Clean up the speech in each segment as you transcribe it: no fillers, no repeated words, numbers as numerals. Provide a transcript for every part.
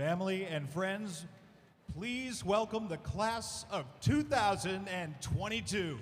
Family and friends, please welcome the class of 2022.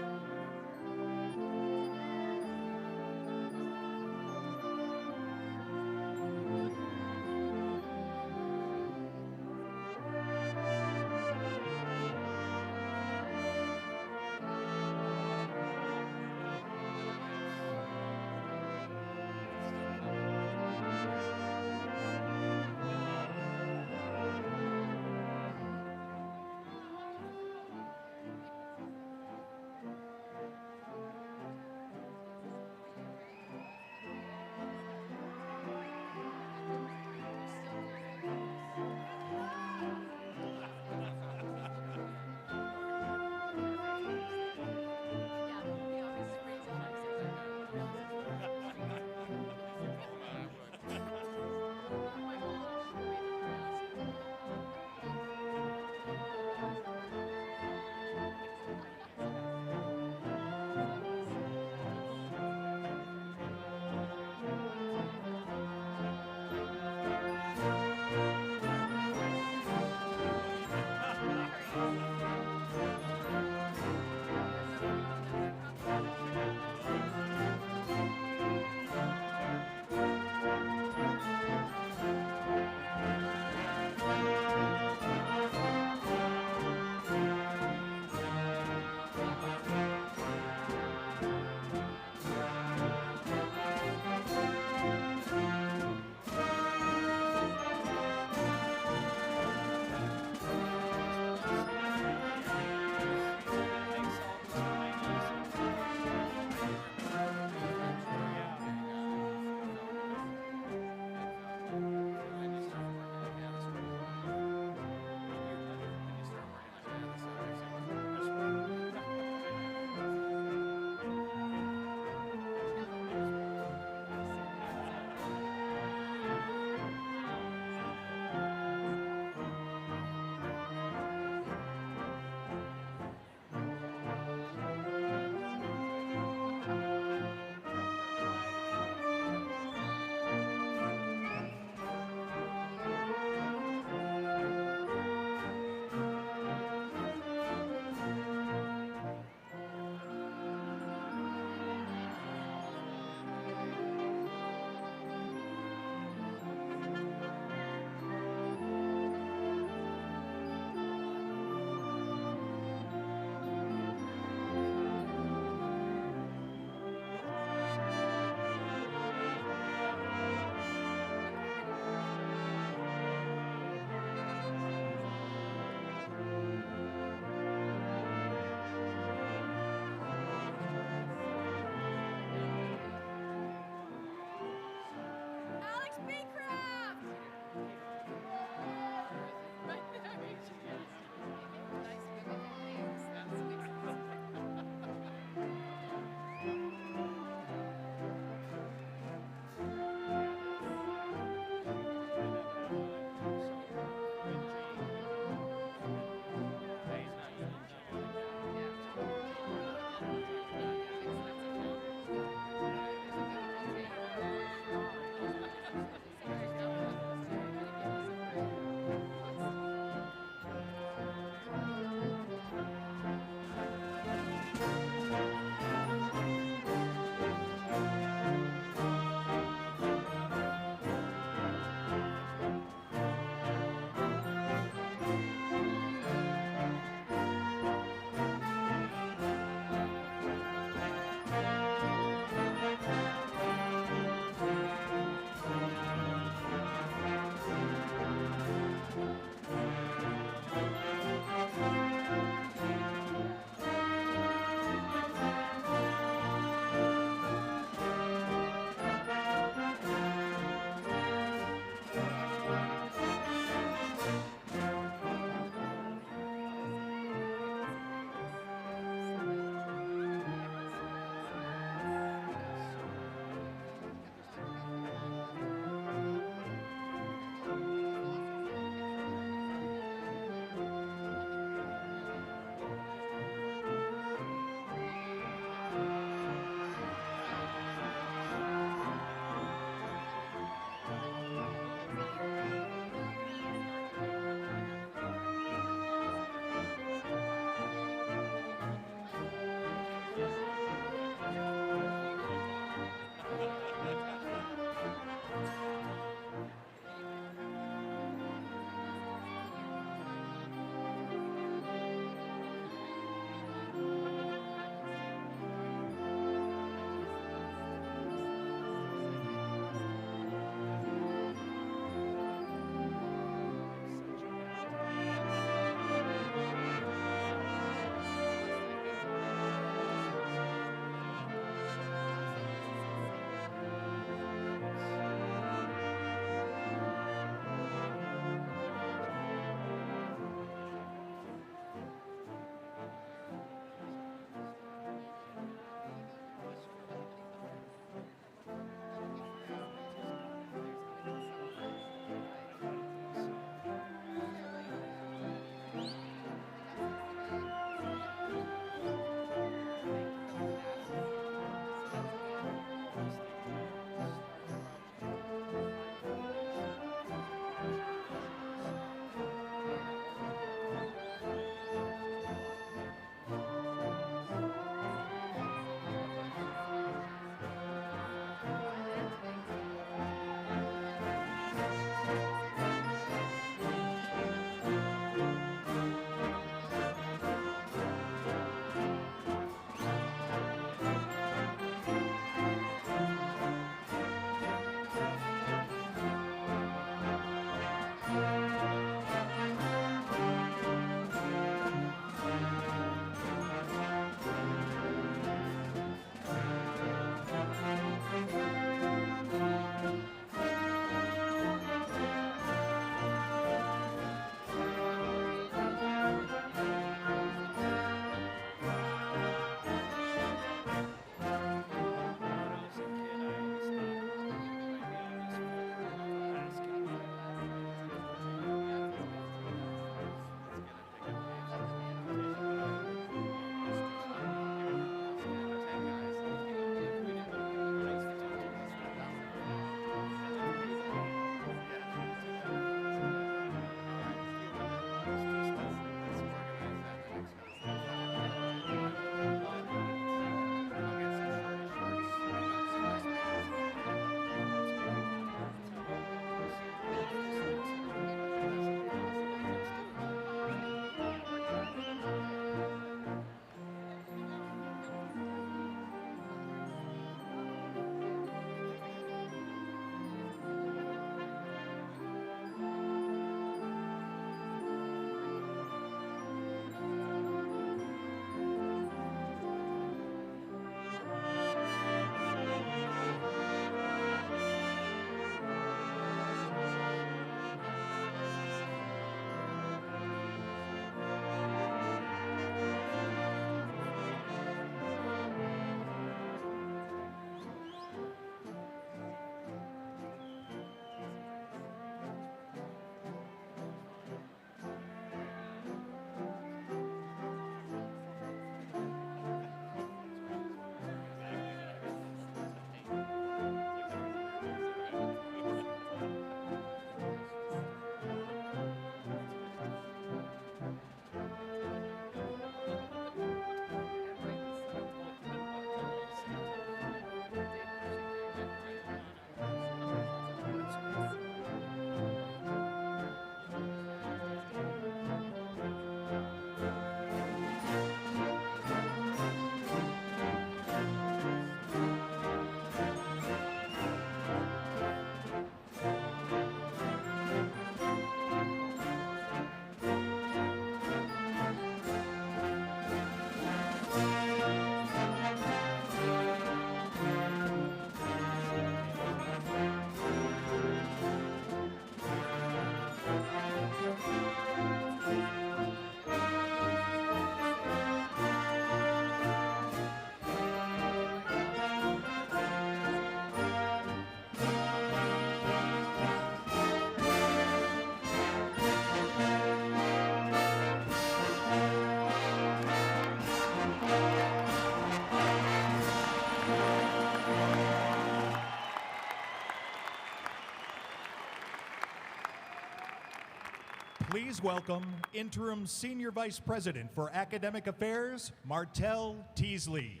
Please welcome Interim Senior Vice President for Academic Affairs, Martell Teasley.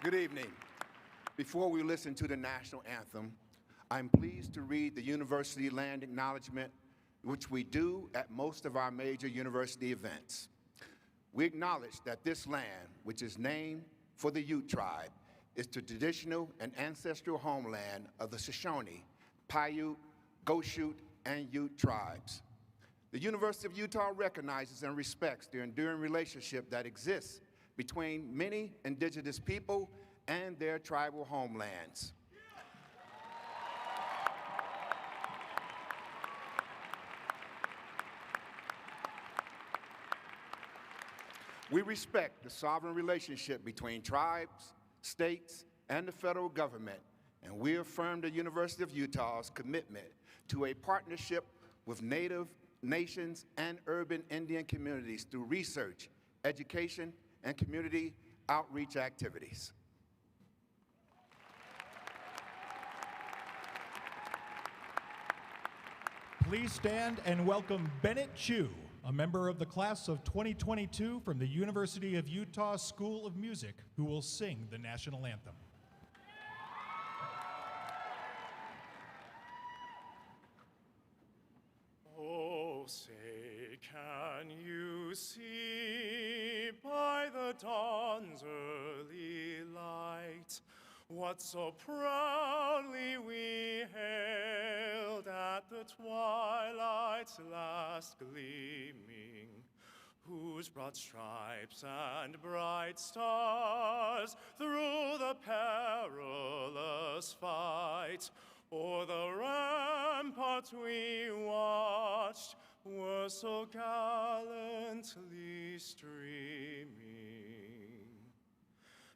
Good evening. Before we listen to the national anthem, I'm pleased to read the University Land Acknowledgement, which we do at most of our major university events. We acknowledge that this land, which is named for the Ute tribe, is the traditional and ancestral homeland of the Shoshone, Paiute, Goshute, and Ute tribes. The University of Utah recognizes and respects the enduring relationship that exists between many indigenous people and their tribal homelands. We respect the sovereign relationship between tribes, states, and the federal government, and we affirm the University of Utah's commitment to a partnership with Native nations and urban Indian communities through research, education, and community outreach activities. Please stand and welcome Bennett Chu, a member of the class of 2022 from the University of Utah School of Music, who will sing the national anthem. Oh, say, can you see by the dawn's early light what so proudly we hailed at the twilight's last gleaming, whose broad stripes and bright stars through the perilous fight o'er the ramparts we watched were so gallantly streaming.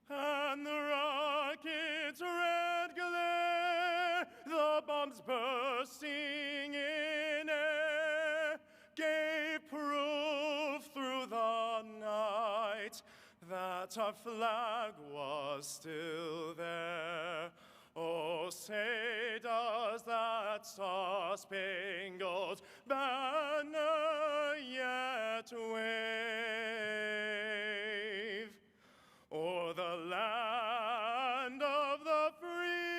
And the rocket's red glare, the bombs bursting in air, gave proof through the night that our flag was still there. Oh, say does that star-spangled banner yet wave o'er the land of the free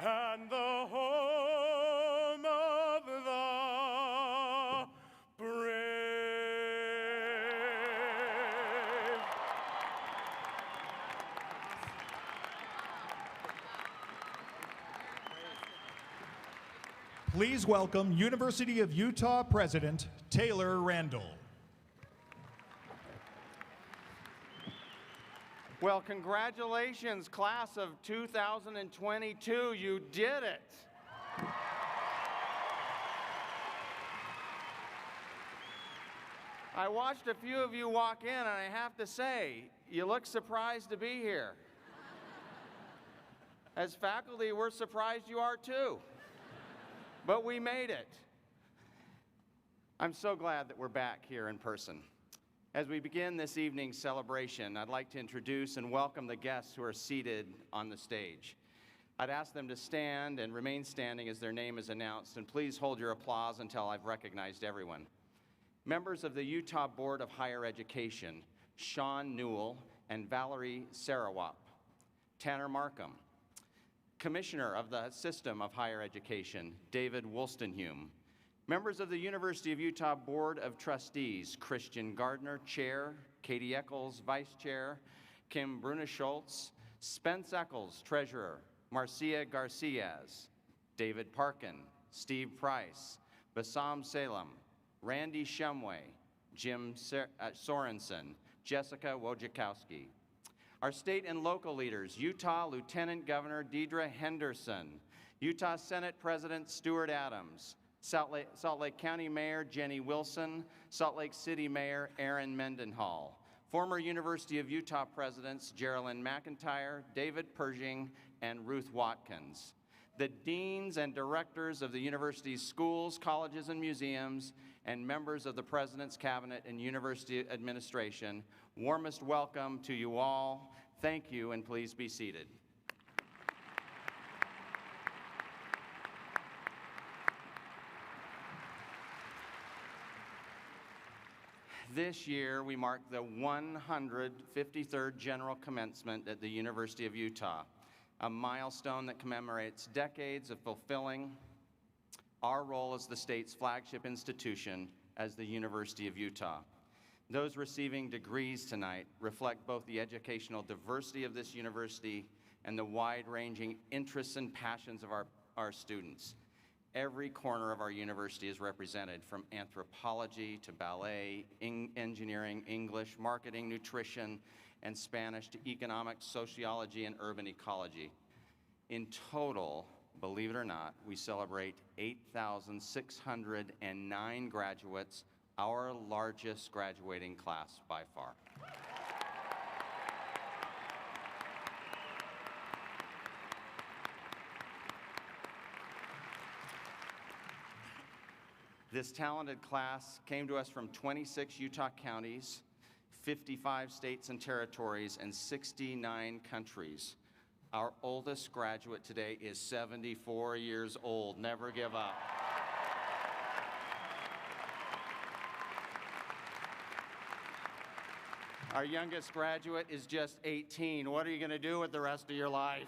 and the home of the brave. Please welcome University of Utah President Taylor Randall. Well, congratulations, class of 2022. You did it. I watched a few of you walk in, and I have to say, you look surprised to be here. As faculty, we're surprised you are too. But we made it. I'm so glad that we're back here in person. As we begin this evening's celebration, I'd like to introduce and welcome the guests who are seated on the stage. I'd ask them to stand and remain standing as their name is announced, and please hold your applause until I've recognized everyone. Members of the Utah Board of Higher Education, Sean Newell and Valerie Sarawap. Tanner Markham. Commissioner of the System of Higher Education, David Wolstenhume. Members of the University of Utah Board of Trustees, Christian Gardner, Chair, Katie Eccles, Vice Chair, Kim Bruna-Schultz, Spence Eccles, Treasurer, Marcia Garcias, David Parkin, Steve Price, Bassam Salem, Randy Shumway, Jim Sorensen, Jessica Wojciechowski. Our state and local leaders, Utah Lieutenant Governor Deidre Henderson, Utah Senate President Stuart Adams, Salt Lake County Mayor Jenny Wilson, Salt Lake City Mayor Aaron Mendenhall, former University of Utah Presidents Geraldine McIntyre, David Pershing, and Ruth Watkins, the deans and directors of the university's schools, colleges, and museums, and members of the President's Cabinet and University Administration, warmest welcome to you all. Thank you, and please be seated. This year, we mark the 153rd General Commencement at the University of Utah, a milestone that commemorates decades of fulfilling our role as the state's flagship institution as the University of Utah. Those receiving degrees tonight reflect both the educational diversity of this university and the wide-ranging interests and passions of our students. Every corner of our university is represented, from anthropology to ballet, engineering, English, marketing, nutrition, and Spanish to economics, sociology, and urban ecology. In total, believe it or not, we celebrate 8,609 graduates, our largest graduating class by far. This talented class came to us from 26 Utah counties, 55 states and territories, and 69 countries. Our oldest graduate today is 74 years old. Never give up. Our youngest graduate is just 18. What are you going to do with the rest of your life?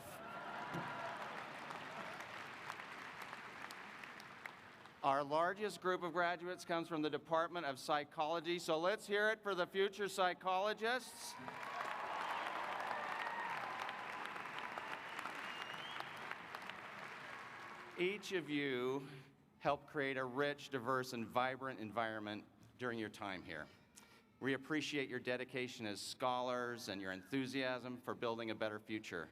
Our largest group of graduates comes from the Department of Psychology, so let's hear it for the future psychologists. Each of you helped create a rich, diverse, and vibrant environment during your time here. We appreciate your dedication as scholars and your enthusiasm for building a better future.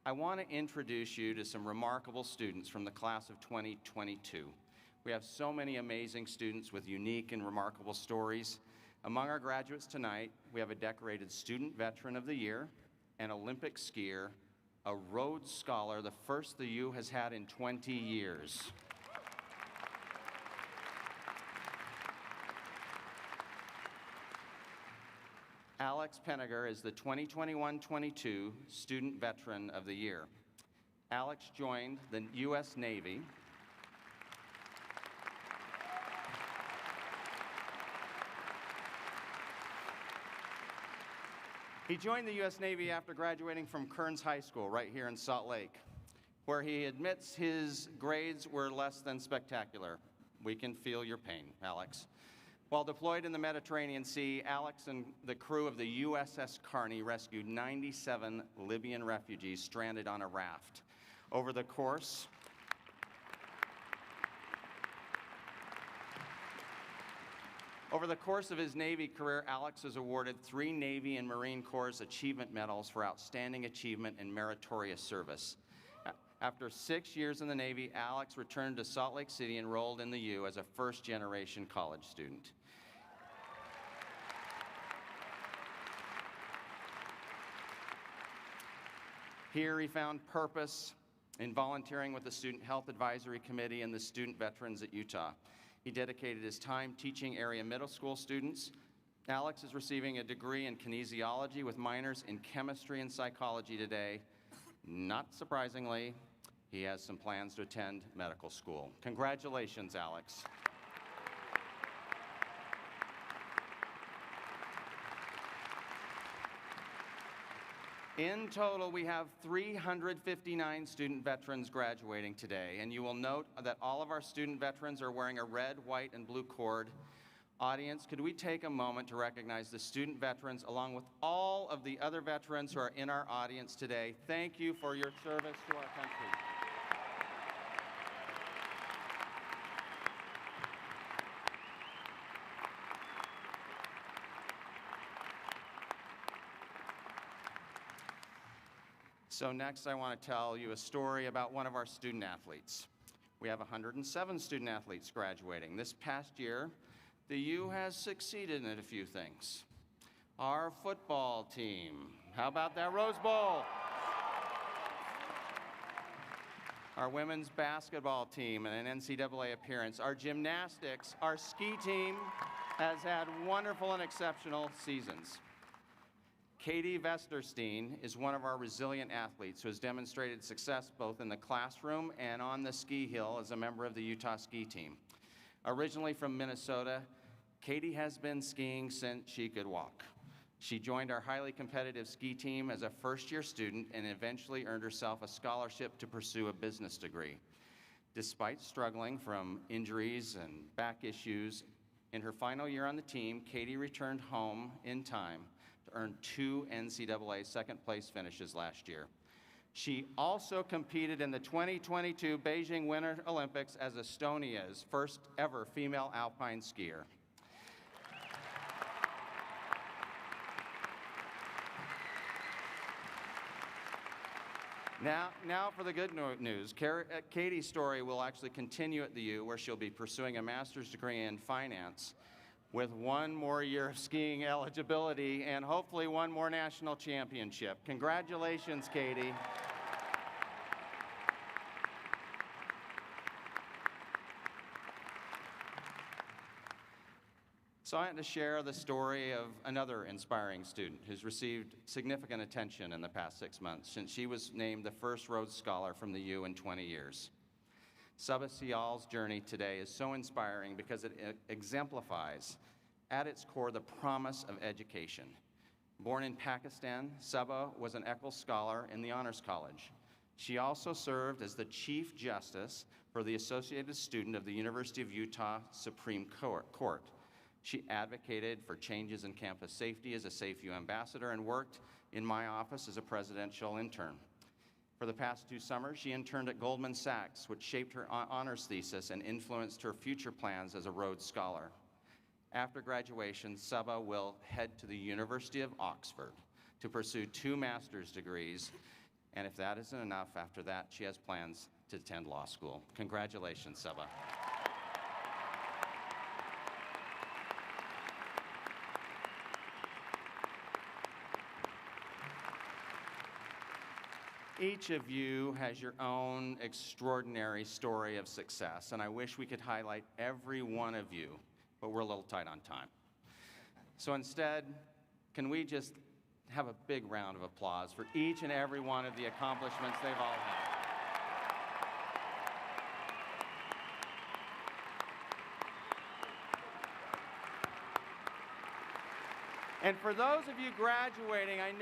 I want to introduce you to some remarkable students from the class of 2022. We have so many amazing students with unique and remarkable stories. Among our graduates tonight, we have a decorated Student Veteran of the Year, an Olympic skier, a Rhodes Scholar, the first the U has had in 20 years. Alex Penniger is the 2021-22 Student Veteran of the Year. Alex joined the U.S. Navy He joined the U.S. Navy after graduating from Kearns High School right here in Salt Lake, where he admits his grades were less than spectacular. We can feel your pain, Alex. While deployed in the Mediterranean Sea, Alex and the crew of the USS Carney rescued 97 Libyan refugees stranded on a raft. Over the course of his Navy career, Alex was awarded 3 Navy and Marine Corps Achievement Medals for outstanding achievement and meritorious service. After 6 years in the Navy, Alex returned to Salt Lake City and enrolled in the U as a first-generation college student. Here he found purpose in volunteering with the Student Health Advisory Committee and the Student Veterans at Utah. He dedicated his time teaching area middle school students. Alex is receiving a degree in kinesiology with minors in chemistry and psychology today. Not surprisingly, he has some plans to attend medical school. Congratulations, Alex. In total, we have 359 student veterans graduating today, and you will note that all of our student veterans are wearing a red, white, and blue cord. Audience, could we take a moment to recognize the student veterans along with all of the other veterans who are in our audience today? Thank you for your service to our country. So next, I want to tell you a story about one of our student athletes. We have 107 student athletes graduating. This past year, the U has succeeded in a few things. Our football team, how about that Rose Bowl? Our women's basketball team and an NCAA appearance. Our gymnastics, our ski team has had wonderful and exceptional seasons. Katie Vesterstein is one of our resilient athletes who has demonstrated success both in the classroom and on the ski hill as a member of the Utah ski team. Originally from Minnesota, Katie has been skiing since she could walk. She joined our highly competitive ski team as a first-year student and eventually earned herself a scholarship to pursue a business degree. Despite struggling from injuries and back issues, in her final year on the team, Katie returned home in time to earn 2 NCAA second-place finishes last year. She also competed in the 2022 Beijing Winter Olympics as Estonia's first ever female alpine skier. Now for the good news. Katie's story will actually continue at the U, where she'll be pursuing a master's degree in finance with 1 more year of skiing eligibility and hopefully 1 more national championship. Congratulations, Katie. So I had to share the story of another inspiring student who's received significant attention in the past 6 months since she was named the first Rhodes Scholar from the U in 20 years. Sabah Sial's journey today is so inspiring because it exemplifies, at its core, the promise of education. Born in Pakistan, Sabah was an Eccles Scholar in the Honors College. She also served as the Chief Justice for the Associated Student of the University of Utah Supreme Court. She advocated for changes in campus safety as a Safe U ambassador and worked in my office as a presidential intern. For the past 2 summers, she interned at Goldman Sachs, which shaped her honors thesis and influenced her future plans as a Rhodes Scholar. After graduation, Sabah will head to the University of Oxford to pursue 2 master's degrees, and if that isn't enough, after that, she has plans to attend law school. Congratulations, Sabah. Each of you has your own extraordinary story of success, and I wish we could highlight every one of you, but we're a little tight on time. So instead, can we just have a big round of applause for each and every one of the accomplishments they've all had? And for those of you graduating, I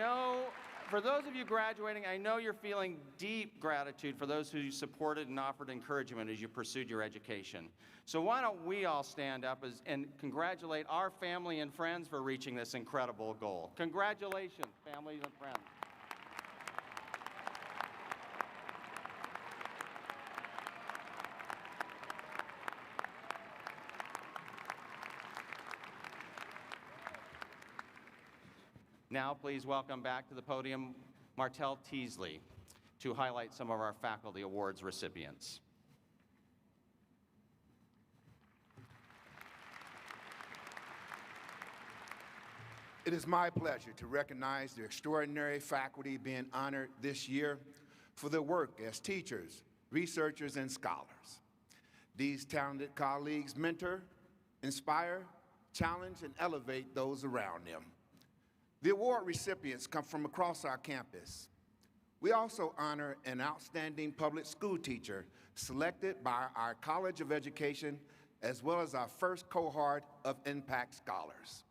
know you're feeling deep gratitude for those who you supported and offered encouragement as you pursued your education. So why don't we all stand up and congratulate our family and friends for reaching this incredible goal. Congratulations, families and friends. Now, please welcome back to the podium Martell Teasley to highlight some of our faculty awards recipients. It is my pleasure to recognize the extraordinary faculty being honored this year for their work as teachers, researchers, and scholars. These talented colleagues mentor, inspire, challenge, and elevate those around them. The award recipients come from across our campus. We also honor an outstanding public school teacher selected by our College of Education, as well as our first cohort of Impact Scholars.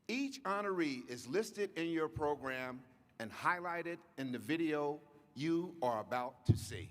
Each honoree is listed in your program and highlighted in the video you are about to see.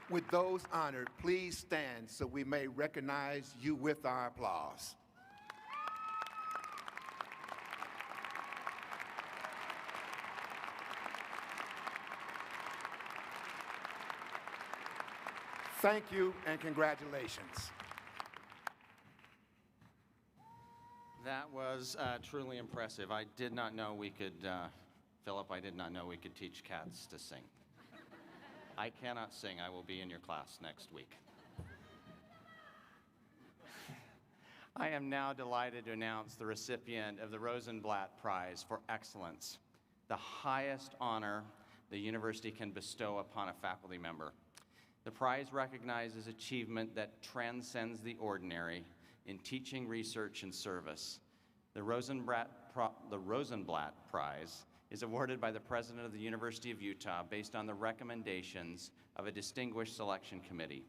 Would those honored please stand so we may recognize you with our applause? Thank you and congratulations. That was truly impressive. I did not know we could, Philip, I did not know we could teach cats to sing. I cannot sing. I will be in your class next week. I am now delighted to announce the recipient of the Rosenblatt Prize for Excellence, the highest honor the university can bestow upon a faculty member. The prize recognizes achievement that transcends the ordinary in teaching, research, and service. The Rosenblatt Prize is awarded by the President of the University of Utah based on the recommendations of a distinguished selection committee.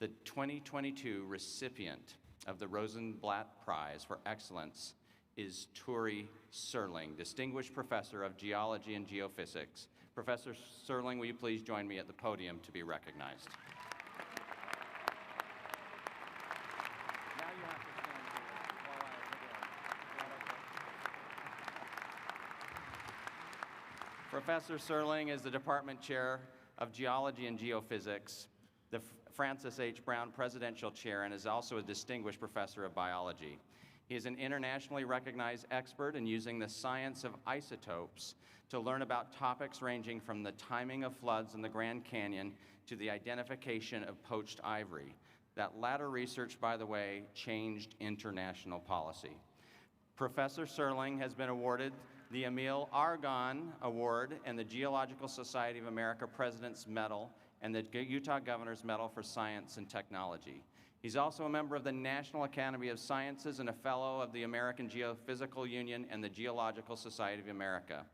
The 2022 recipient of the Rosenblatt Prize for Excellence is Turi Serling, Distinguished Professor of Geology and Geophysics. Professor Serling, will you please join me at the podium to be recognized? Now you have to stand here while I Professor Serling is the Department Chair of Geology and Geophysics, the Francis H. Brown Presidential Chair, and is also a Distinguished Professor of Biology. He is an internationally recognized expert in using the science of isotopes to learn about topics ranging from the timing of floods in the Grand Canyon to the identification of poached ivory. That latter research, by the way, changed international policy. Professor Serling has been awarded the Emil Argonne Award and the Geological Society of America President's Medal and the Utah Governor's Medal for Science and Technology. He's also a member of the National Academy of Sciences and a fellow of the American Geophysical Union and the Geological Society of America.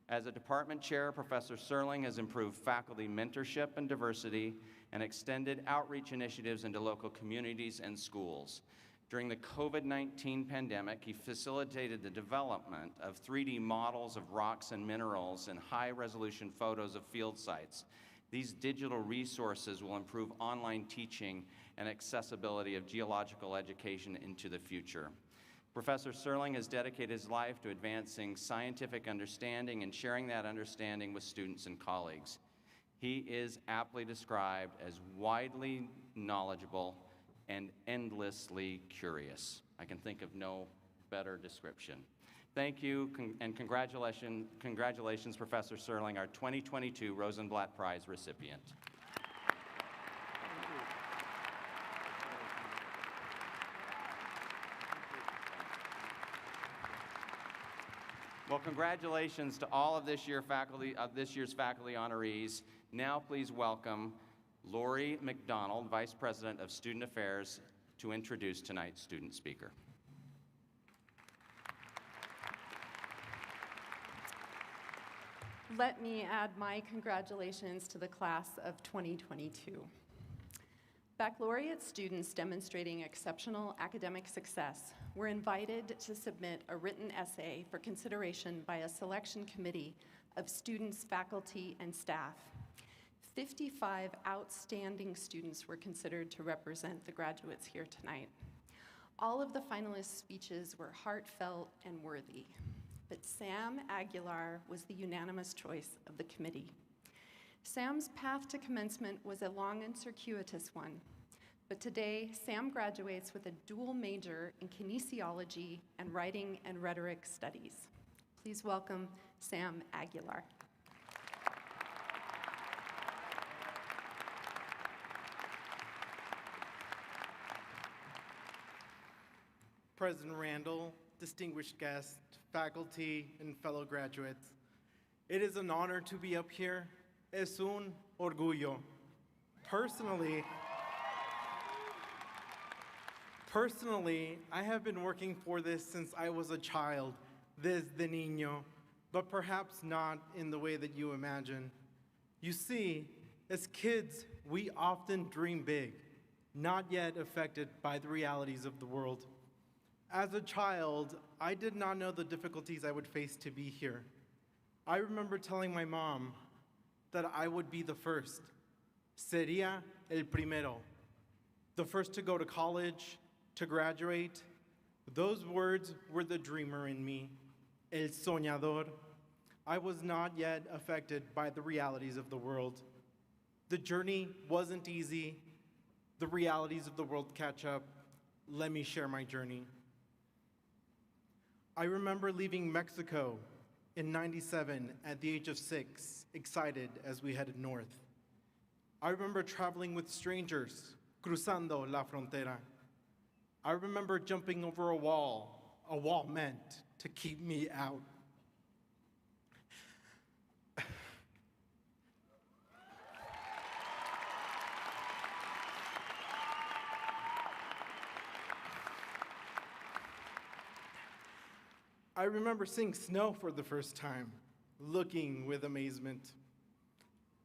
As a department chair, Professor Serling has improved faculty mentorship and diversity and extended outreach initiatives into local communities and schools. During the COVID-19 pandemic, he facilitated the development of 3D models of rocks and minerals and high-resolution photos of field sites. These digital resources will improve online teaching and accessibility of geological education into the future. Professor Serling has dedicated his life to advancing scientific understanding and sharing that understanding with students and colleagues. He is aptly described as widely knowledgeable and endlessly curious. I can think of no better description. Thank you and congratulations, Professor Serling, our 2022 Rosenblatt Prize recipient. Well, congratulations to all of this year's faculty honorees. Now please welcome Lori McDonald, Vice President of Student Affairs, to introduce tonight's student speaker. Let me add my congratulations to the class of 2022. Baccalaureate students demonstrating exceptional academic success were invited to submit a written essay for consideration by a selection committee of students, faculty, and staff. 55 outstanding students were considered to represent the graduates here tonight. All of the finalists' speeches were heartfelt and worthy, but Sam Aguilar was the unanimous choice of the committee. Sam's path to commencement was a long and circuitous one, but today Sam graduates with a dual major in kinesiology and writing and rhetoric studies. Please welcome Sam Aguilar. President Randall, distinguished guests, faculty, and fellow graduates, it is an honor to be up here. Es un orgullo. Personally, I have been working for this since I was a child, desde niño, but perhaps not in the way that you imagine. You see, as kids, we often dream big, not yet affected by the realities of the world. As a child, I did not know the difficulties I would face to be here. I remember telling my mom that I would be the first, Sería el primero. The first to go to college, to graduate. Those words were the dreamer in me, el soñador. I was not yet affected by the realities of the world. The journey wasn't easy. The realities of the world catch up. Let me share my journey. I remember leaving Mexico in '97 at the age of 6, excited as we headed north. I remember traveling with strangers, cruzando la frontera. I remember jumping over a wall meant to keep me out. I remember seeing snow for the first time, looking with amazement.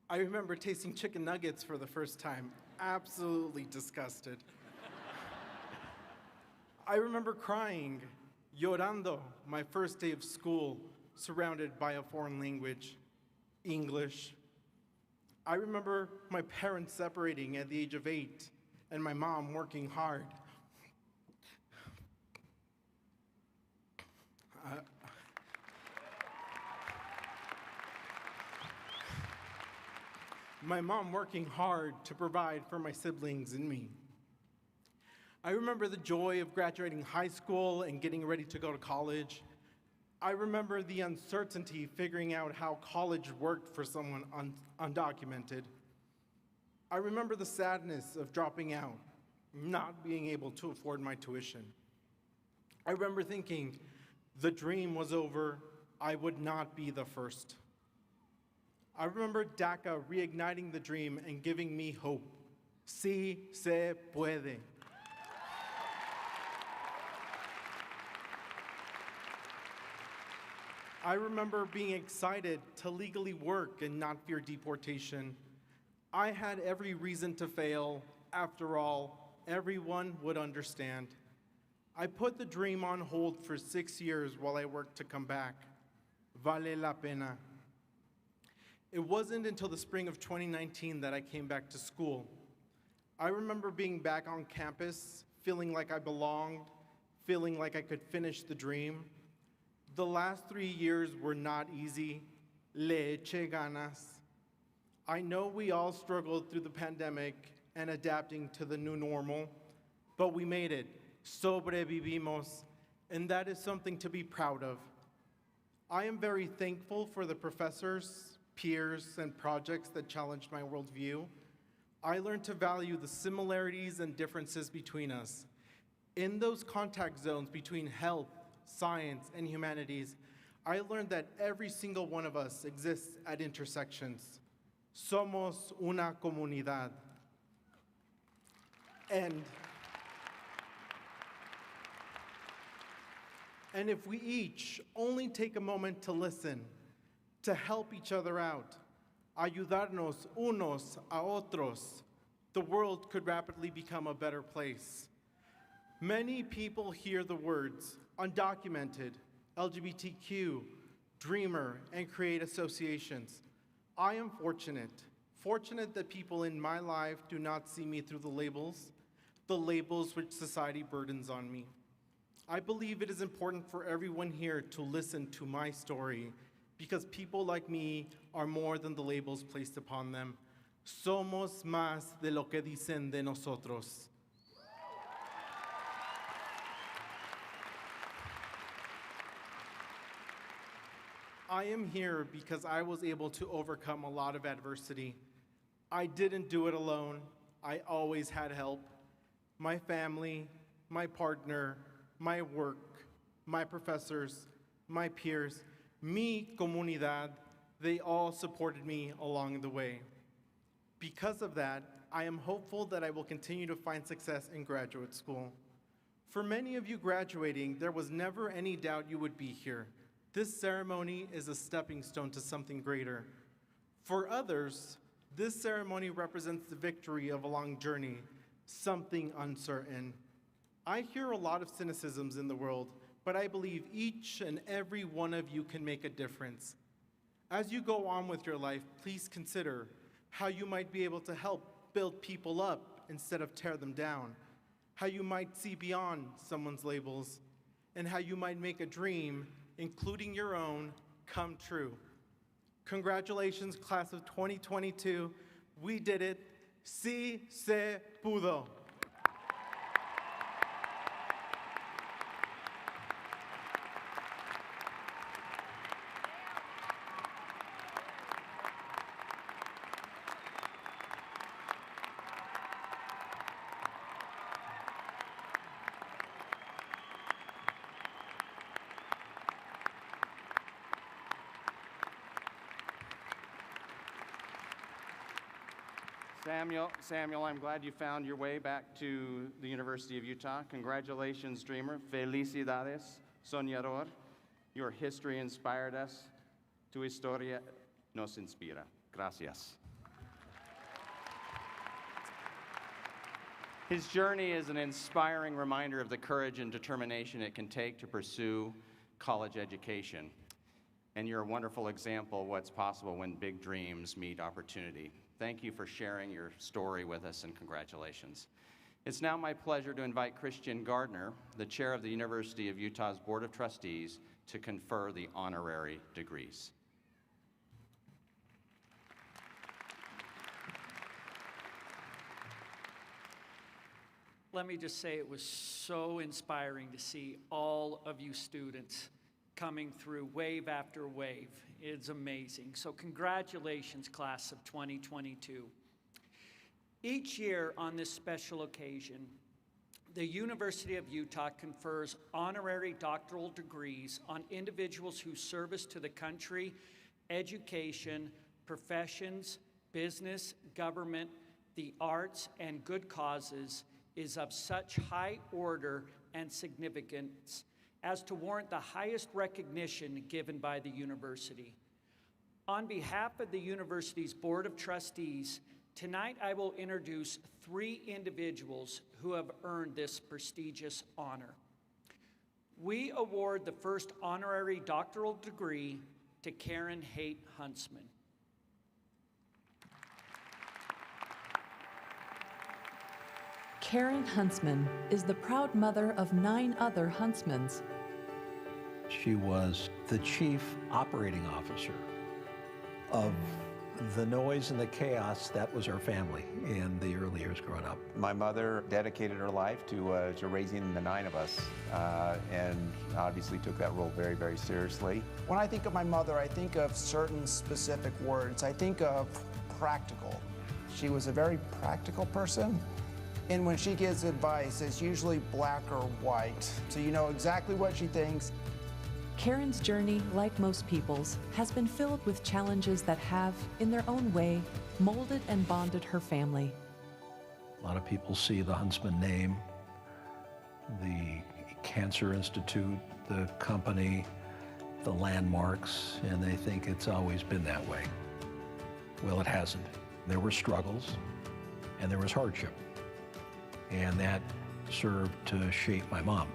I remember tasting chicken nuggets for the first time, absolutely disgusted. I remember crying, llorando, my first day of school, surrounded by a foreign language, English. I remember my parents separating at the age of 8 and my mom working hard. My mom working hard to provide for my siblings and me. I remember the joy of graduating high school and getting ready to go to college. I remember the uncertainty figuring out how college worked for someone undocumented. I remember the sadness of dropping out, not being able to afford my tuition. I remember thinking the dream was over, I would not be the first. I remember DACA reigniting the dream and giving me hope. Sí se puede. I remember being excited to legally work and not fear deportation. I had every reason to fail. After all, everyone would understand. I put the dream on hold for 6 years while I worked to come back. Vale la pena. It wasn't until the spring of 2019 that I came back to school. I remember being back on campus, feeling like I belonged, feeling like I could finish the dream. The last 3 years were not easy. Le eché ganas. I know we all struggled through the pandemic and adapting to the new normal, but we made it. Sobrevivimos, and that is something to be proud of. I am very thankful for the professors, peers, and projects that challenged my worldview. I learned to value the similarities and differences between us. In those contact zones between health, science, and humanities, I learned that every single one of us exists at intersections. Somos una comunidad. And if we each only take a moment to listen, to help each other out, ayudarnos unos a otros, the world could rapidly become a better place. Many people hear the words undocumented, LGBTQ, dreamer, and create associations. I am fortunate that people in my life do not see me through the labels which society burdens on me. I believe it is important for everyone here to listen to my story because people like me are more than the labels placed upon them. Somos más de lo que dicen de nosotros. I am here because I was able to overcome a lot of adversity. I didn't do it alone. I always had help. My family, my partner, my work, my professors, my peers, mi comunidad, they all supported me along the way. Because of that, I am hopeful that I will continue to find success in graduate school. For many of you graduating, there was never any doubt you would be here. This ceremony is a stepping stone to something greater. For others, this ceremony represents the victory of a long journey, something uncertain. I hear a lot of cynicisms in the world, but I believe each and every one of you can make a difference. As you go on with your life, please consider how you might be able to help build people up instead of tear them down, how you might see beyond someone's labels, and how you might make a dream, including your own, come true. Congratulations, class of 2022. We did it. Sí se pudo. Samuel, I'm glad you found your way back to the University of Utah. Congratulations, dreamer. Felicidades, soñador. Your history inspired us. Tu historia nos inspira. Gracias. His journey is an inspiring reminder of the courage and determination it can take to pursue college education. And you're a wonderful example of what's possible when big dreams meet opportunity. Thank you for sharing your story with us, and congratulations. It's now my pleasure to invite Christian Gardner, the chair of the University of Utah's Board of Trustees, to confer the honorary degrees. Let me just say it was so inspiring to see all of you students coming through wave after wave. It's amazing. So congratulations, class of 2022. Each year on this special occasion, the University of Utah confers honorary doctoral degrees on individuals whose service to the country, education, professions, business, government, the arts, and good causes is of such high order and significance as to warrant the highest recognition given by the university. On behalf of the university's Board of Trustees, tonight I will introduce 3 individuals who have earned this prestigious honor. We award the first honorary doctoral degree to Karen Haight Huntsman. Karen Huntsman is the proud mother of 9 other Huntsmans. She was the chief operating officer of the noise and the chaos that was our family in the early years growing up. My mother dedicated her life to raising the 9 of us, and obviously took that role very, very seriously. When I think of my mother, I think of certain specific words. I think of practical. She was a very practical person, and when she gives advice, it's usually black or white, so you know exactly what she thinks. Karen's journey, like most people's, has been filled with challenges that have, in their own way, molded and bonded her family. A lot of people see the Huntsman name, the Cancer Institute, the company, the landmarks, and they think it's always been that way. Well, it hasn't. There were struggles, and there was hardship, and that served to shape my mom.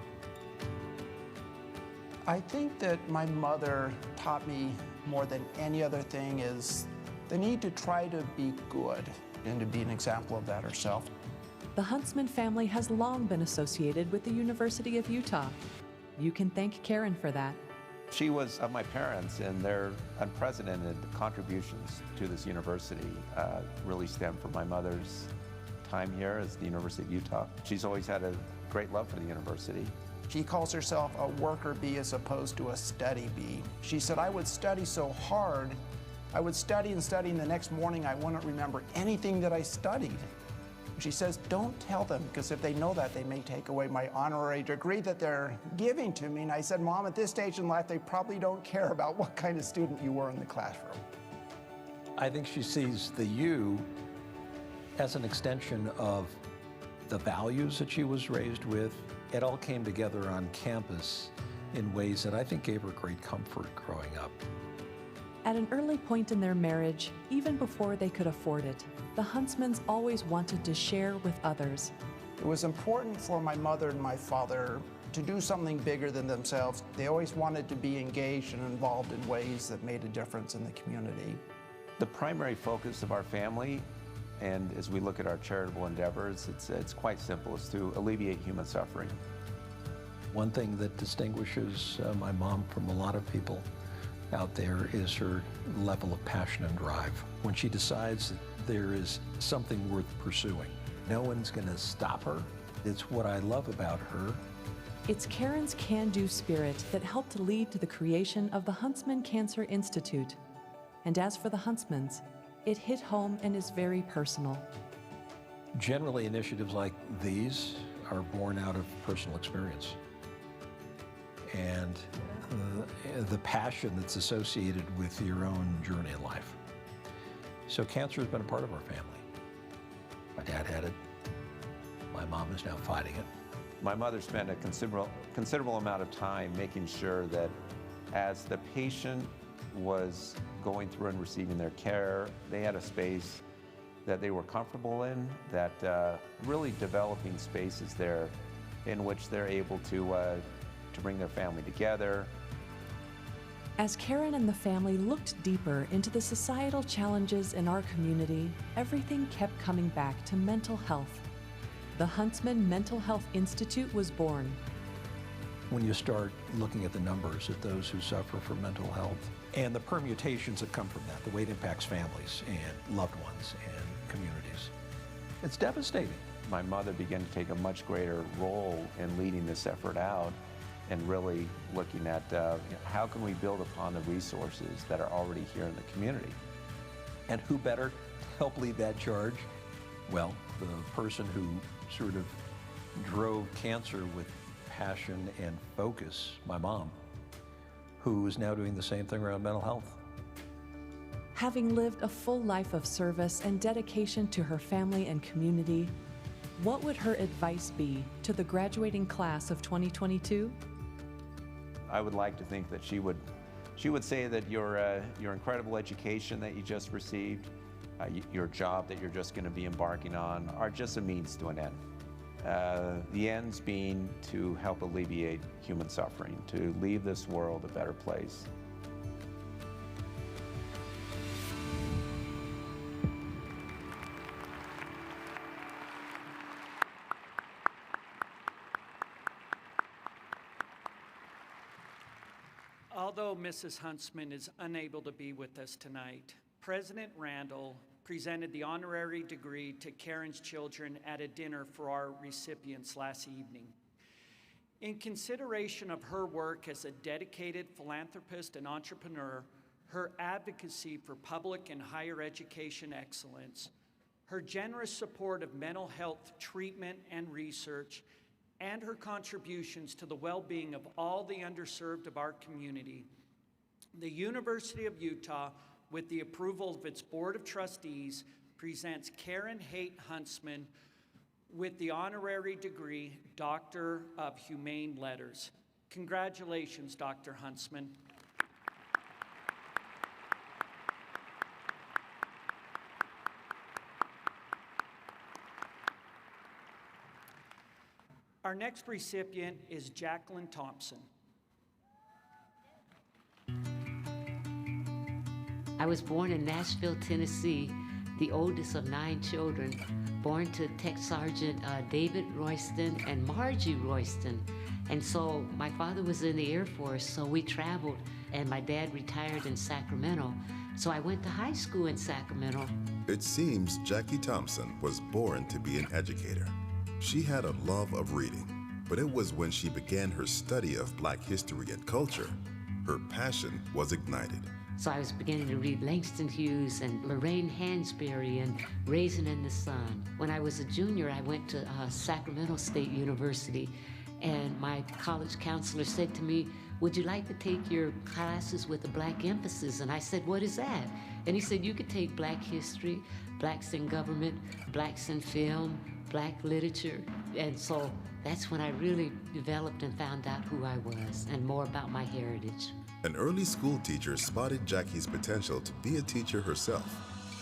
I think that my mother taught me more than any other thing is the need to try to be good and to be an example of that herself. The Huntsman family has long been associated with the University of Utah. You can thank Karen for that. She was of my parents, and their unprecedented contributions to this university really stem from my mother's time here as the University of Utah. She's always had a great love for the university. She calls herself a worker bee as opposed to a study bee. She said, I would study so hard, I would study, and the next morning I wouldn't remember anything that I studied. She says, don't tell them, because if they know that, they may take away my honorary degree that they're giving to me. And I said, Mom, at this stage in life, they probably don't care about what kind of student you were in the classroom. I think she sees the U as an extension of the values that she was raised with. It all came together on campus in ways that I think gave her great comfort growing up. At an early point in their marriage, even before they could afford it, the Huntsmans always wanted to share with others. It was important for my mother and my father to do something bigger than themselves. They always wanted to be engaged and involved in ways that made a difference in the community. The primary focus of our family, and as we look at our charitable endeavors, it's quite simple. It's to alleviate human suffering. One thing that distinguishes my mom from a lot of people out there is her level of passion and drive. When she decides that there is something worth pursuing, no one's going to stop her. It's what I love about her. It's Karen's can-do spirit that helped lead to the creation of the Huntsman Cancer Institute. And as for the Huntsmans, it hit home and is very personal. Generally, initiatives like these are born out of personal experience and the passion that's associated with your own journey in life. So cancer has been a part of our family. My dad had it. My mom is now fighting it. My mother spent a considerable amount of time making sure that as the patient was going through and receiving their care, they had a space that they were comfortable in, that really developing spaces there in which they're able to bring their family together. As Karen and the family looked deeper into the societal challenges in our community, everything kept coming back to mental health. The Huntsman Mental Health Institute was born. When you start looking at the numbers of those who suffer from mental health and the permutations that come from that, the way it impacts families and loved ones and communities, it's devastating. My mother began to take a much greater role in leading this effort out and really looking at how can we build upon the resources that are already here in the community. And who better to help lead that charge? Well, the person who sort of drove cancer with passion and focus, my mom, who is now doing the same thing around mental health. Having lived a full life of service and dedication to her family and community, what would her advice be to the graduating class of 2022? I would like to think that she would say that your incredible education that you just received, your job that you're just going to be embarking on, are just a means to an end. The ends being to help alleviate human suffering, to leave this world a better place. Although Mrs. Huntsman is unable to be with us tonight, President Randall presented the honorary degree to Karen's children at a dinner for our recipients last evening. In consideration of her work as a dedicated philanthropist and entrepreneur, her advocacy for public and higher education excellence, her generous support of mental health treatment and research, and her contributions to the well-being of all the underserved of our community, the University of Utah, with the approval of its Board of Trustees, presents Karen Haight Huntsman with the honorary degree Doctor of Humane Letters. Congratulations, Dr. Huntsman. Our next recipient is Jacqueline Thompson. I was born in Nashville, Tennessee, the oldest of 9 children, born to Tech Sergeant David Royston and Margie Royston. And so my father was in the Air Force, so we traveled, and my dad retired in Sacramento. So I went to high school in Sacramento. It seems Jackie Thompson was born to be an educator. She had a love of reading, but it was when she began her study of Black history and culture, her passion was ignited. So I was beginning to read Langston Hughes and Lorraine Hansberry and Raisin in the Sun. When I was a junior, I went to Sacramento State University, and my college counselor said to me, "Would you like to take your classes with a Black emphasis?" And I said, "What is that?" And he said, "You could take Black history, Blacks in government, Blacks in film, Black literature." And so that's when I really developed and found out who I was and more about my heritage. An early school teacher spotted Jackie's potential to be a teacher herself,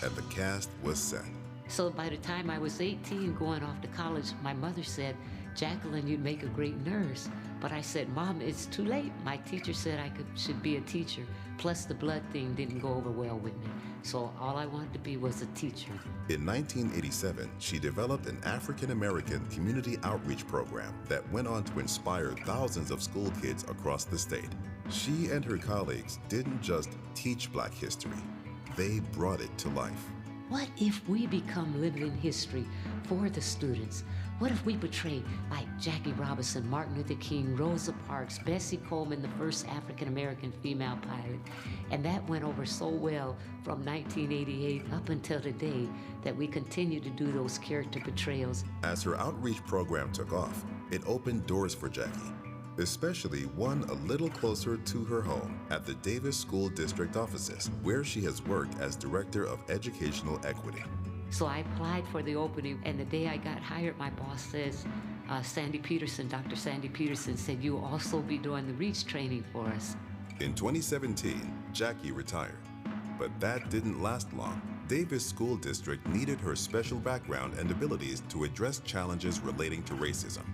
and the cast was set. So by the time I was 18 going off to college, my mother said, "Jacqueline, you'd make a great nurse." But I said, Mom, it's too late. My teacher said I should be a teacher. Plus the blood thing didn't go over well with me. So all I wanted to be was a teacher. In 1987, she developed an African-American community outreach program that went on to inspire thousands of school kids across the state. She and her colleagues didn't just teach Black history, they brought it to life. What if we become living history for the students? What if we portray like Jackie Robinson, Martin Luther King, Rosa Parks, Bessie Coleman, the first African-American female pilot? And that went over so well from 1988 up until today that we continue to do those character portrayals. As her outreach program took off, it opened doors for Jackie, especially one a little closer to her home at the Davis School District offices, where she has worked as Director of Educational Equity. So I applied for the opening, and the day I got hired, my boss says, Sandy Peterson, Dr. Sandy Peterson said, you'll also be doing the REACH training for us. In 2017, Jackie retired, but that didn't last long. Davis School District needed her special background and abilities to address challenges relating to racism.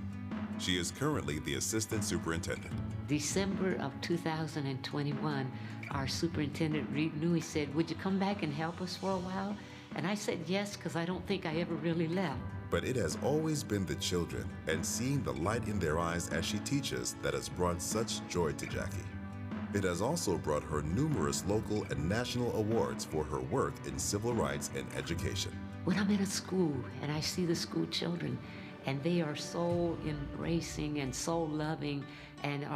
She is currently the Assistant Superintendent. December of 2021, our superintendent Reed Newey said, would you come back and help us for a while? And I said yes, because I don't think I ever really left. But it has always been the children and seeing the light in their eyes as she teaches that has brought such joy to Jackie. It has also brought her numerous local and national awards for her work in civil rights and education. When I'm in a school and I see the school children, and they are so embracing and so loving and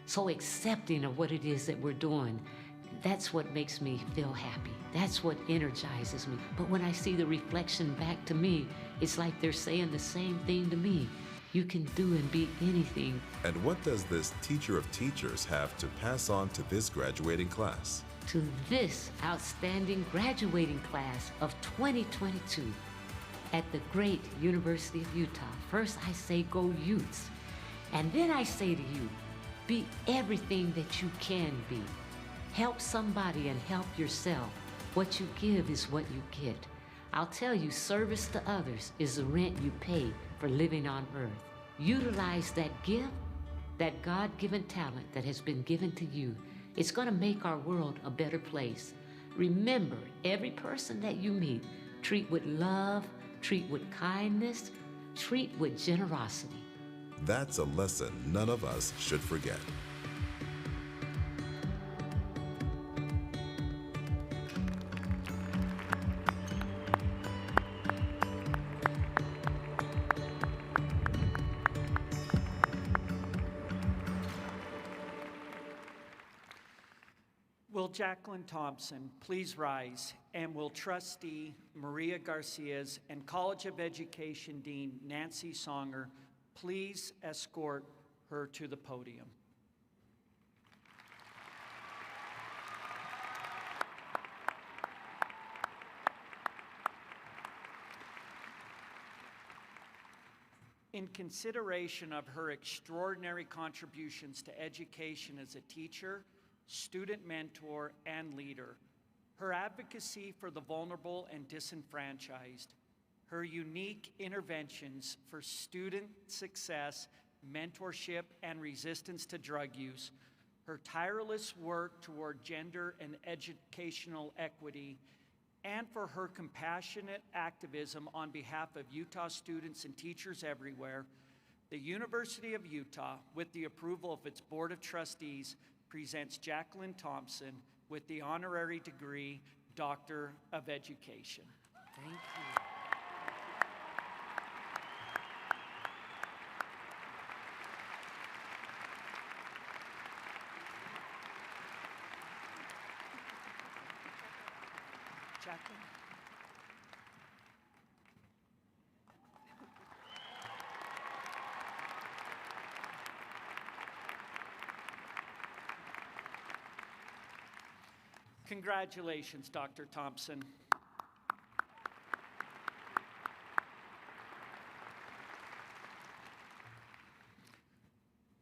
so accepting of what it is that we're doing, that's what makes me feel happy. That's what energizes me. But when I see the reflection back to me, it's like they're saying the same thing to me. You can do and be anything. And what does this teacher of teachers have to pass on to this graduating class? To this outstanding graduating class of 2022 at the great University of Utah, first I say go Utes. And then I say to you, be everything that you can be. Help somebody and help yourself. What you give is what you get. I'll tell you, service to others is the rent you pay for living on earth. Utilize that gift, that God-given talent that has been given to you. It's gonna make our world a better place. Remember, every person that you meet, treat with love, treat with kindness, treat with generosity. That's a lesson none of us should forget. Will Jacqueline Thompson please rise, and will Trustee Maria Garcias and College of Education Dean Nancy Songer please escort her to the podium. In consideration of her extraordinary contributions to education as a teacher, student mentor, and leader, her advocacy for the vulnerable and disenfranchised, her unique interventions for student success, mentorship, and resistance to drug use, her tireless work toward gender and educational equity, and for her compassionate activism on behalf of Utah students and teachers everywhere, the University of Utah, with the approval of its Board of Trustees, presents Jacqueline Thompson with the honorary degree Doctor of Education. Thank you. Jacqueline. Congratulations, Dr. Thompson.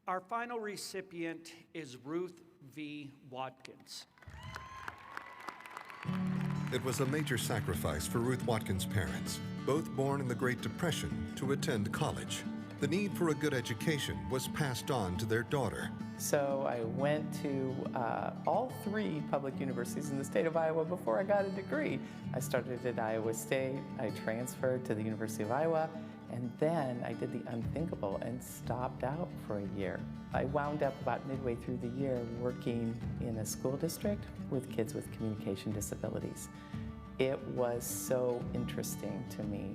Our final recipient is Ruth V. Watkins. It was a major sacrifice for Ruth Watkins' parents, both born in the Great Depression, to attend college. The need for a good education was passed on to their daughter. So I went to all 3 public universities in the state of Iowa before I got a degree. I started at Iowa State, I transferred to the University of Iowa, and then I did the unthinkable and stopped out for a year. I wound up about midway through the year working in a school district with kids with communication disabilities. It was so interesting to me,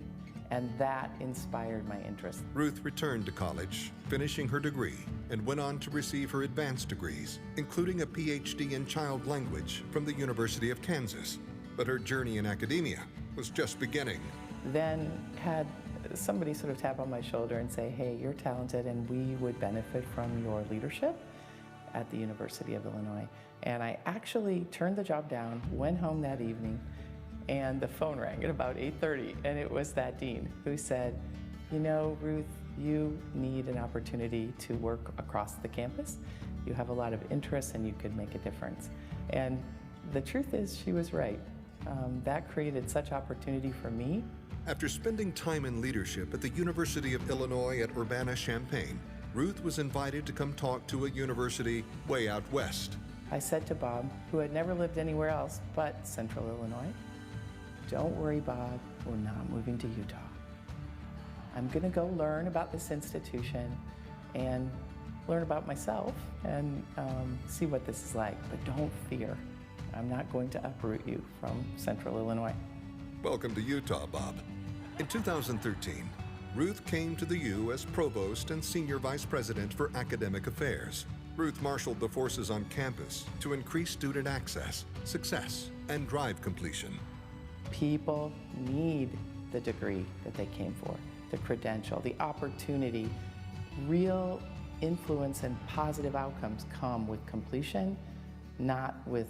and that inspired my interest. Ruth returned to college, finishing her degree, and went on to receive her advanced degrees, including a PhD in child language from the University of Kansas. But her journey in academia was just beginning. Then had somebody sort of tap on my shoulder and say, hey, you're talented and we would benefit from your leadership at the University of Illinois. And I actually turned the job down, went home that evening, and the phone rang at about 8:30, and it was that dean who said, you know, Ruth, you need an opportunity to work across the campus. You have a lot of interests and you could make a difference. And the truth is, she was right. That created such opportunity for me. After spending time in leadership at the University of Illinois at Urbana-Champaign, Ruth was invited to come talk to a university way out west. I said to Bob, who had never lived anywhere else but Central Illinois, don't worry, Bob, we're not moving to Utah. I'm gonna go learn about this institution and learn about myself and see what this is like, but don't fear. I'm not going to uproot you from Central Illinois. Welcome to Utah, Bob. In 2013, Ruth came to the U as Provost and Senior Vice President for Academic Affairs. Ruth marshaled the forces on campus to increase student access, success, and drive completion. People need the degree that they came for, the credential, the opportunity. Real influence and positive outcomes come with completion, not with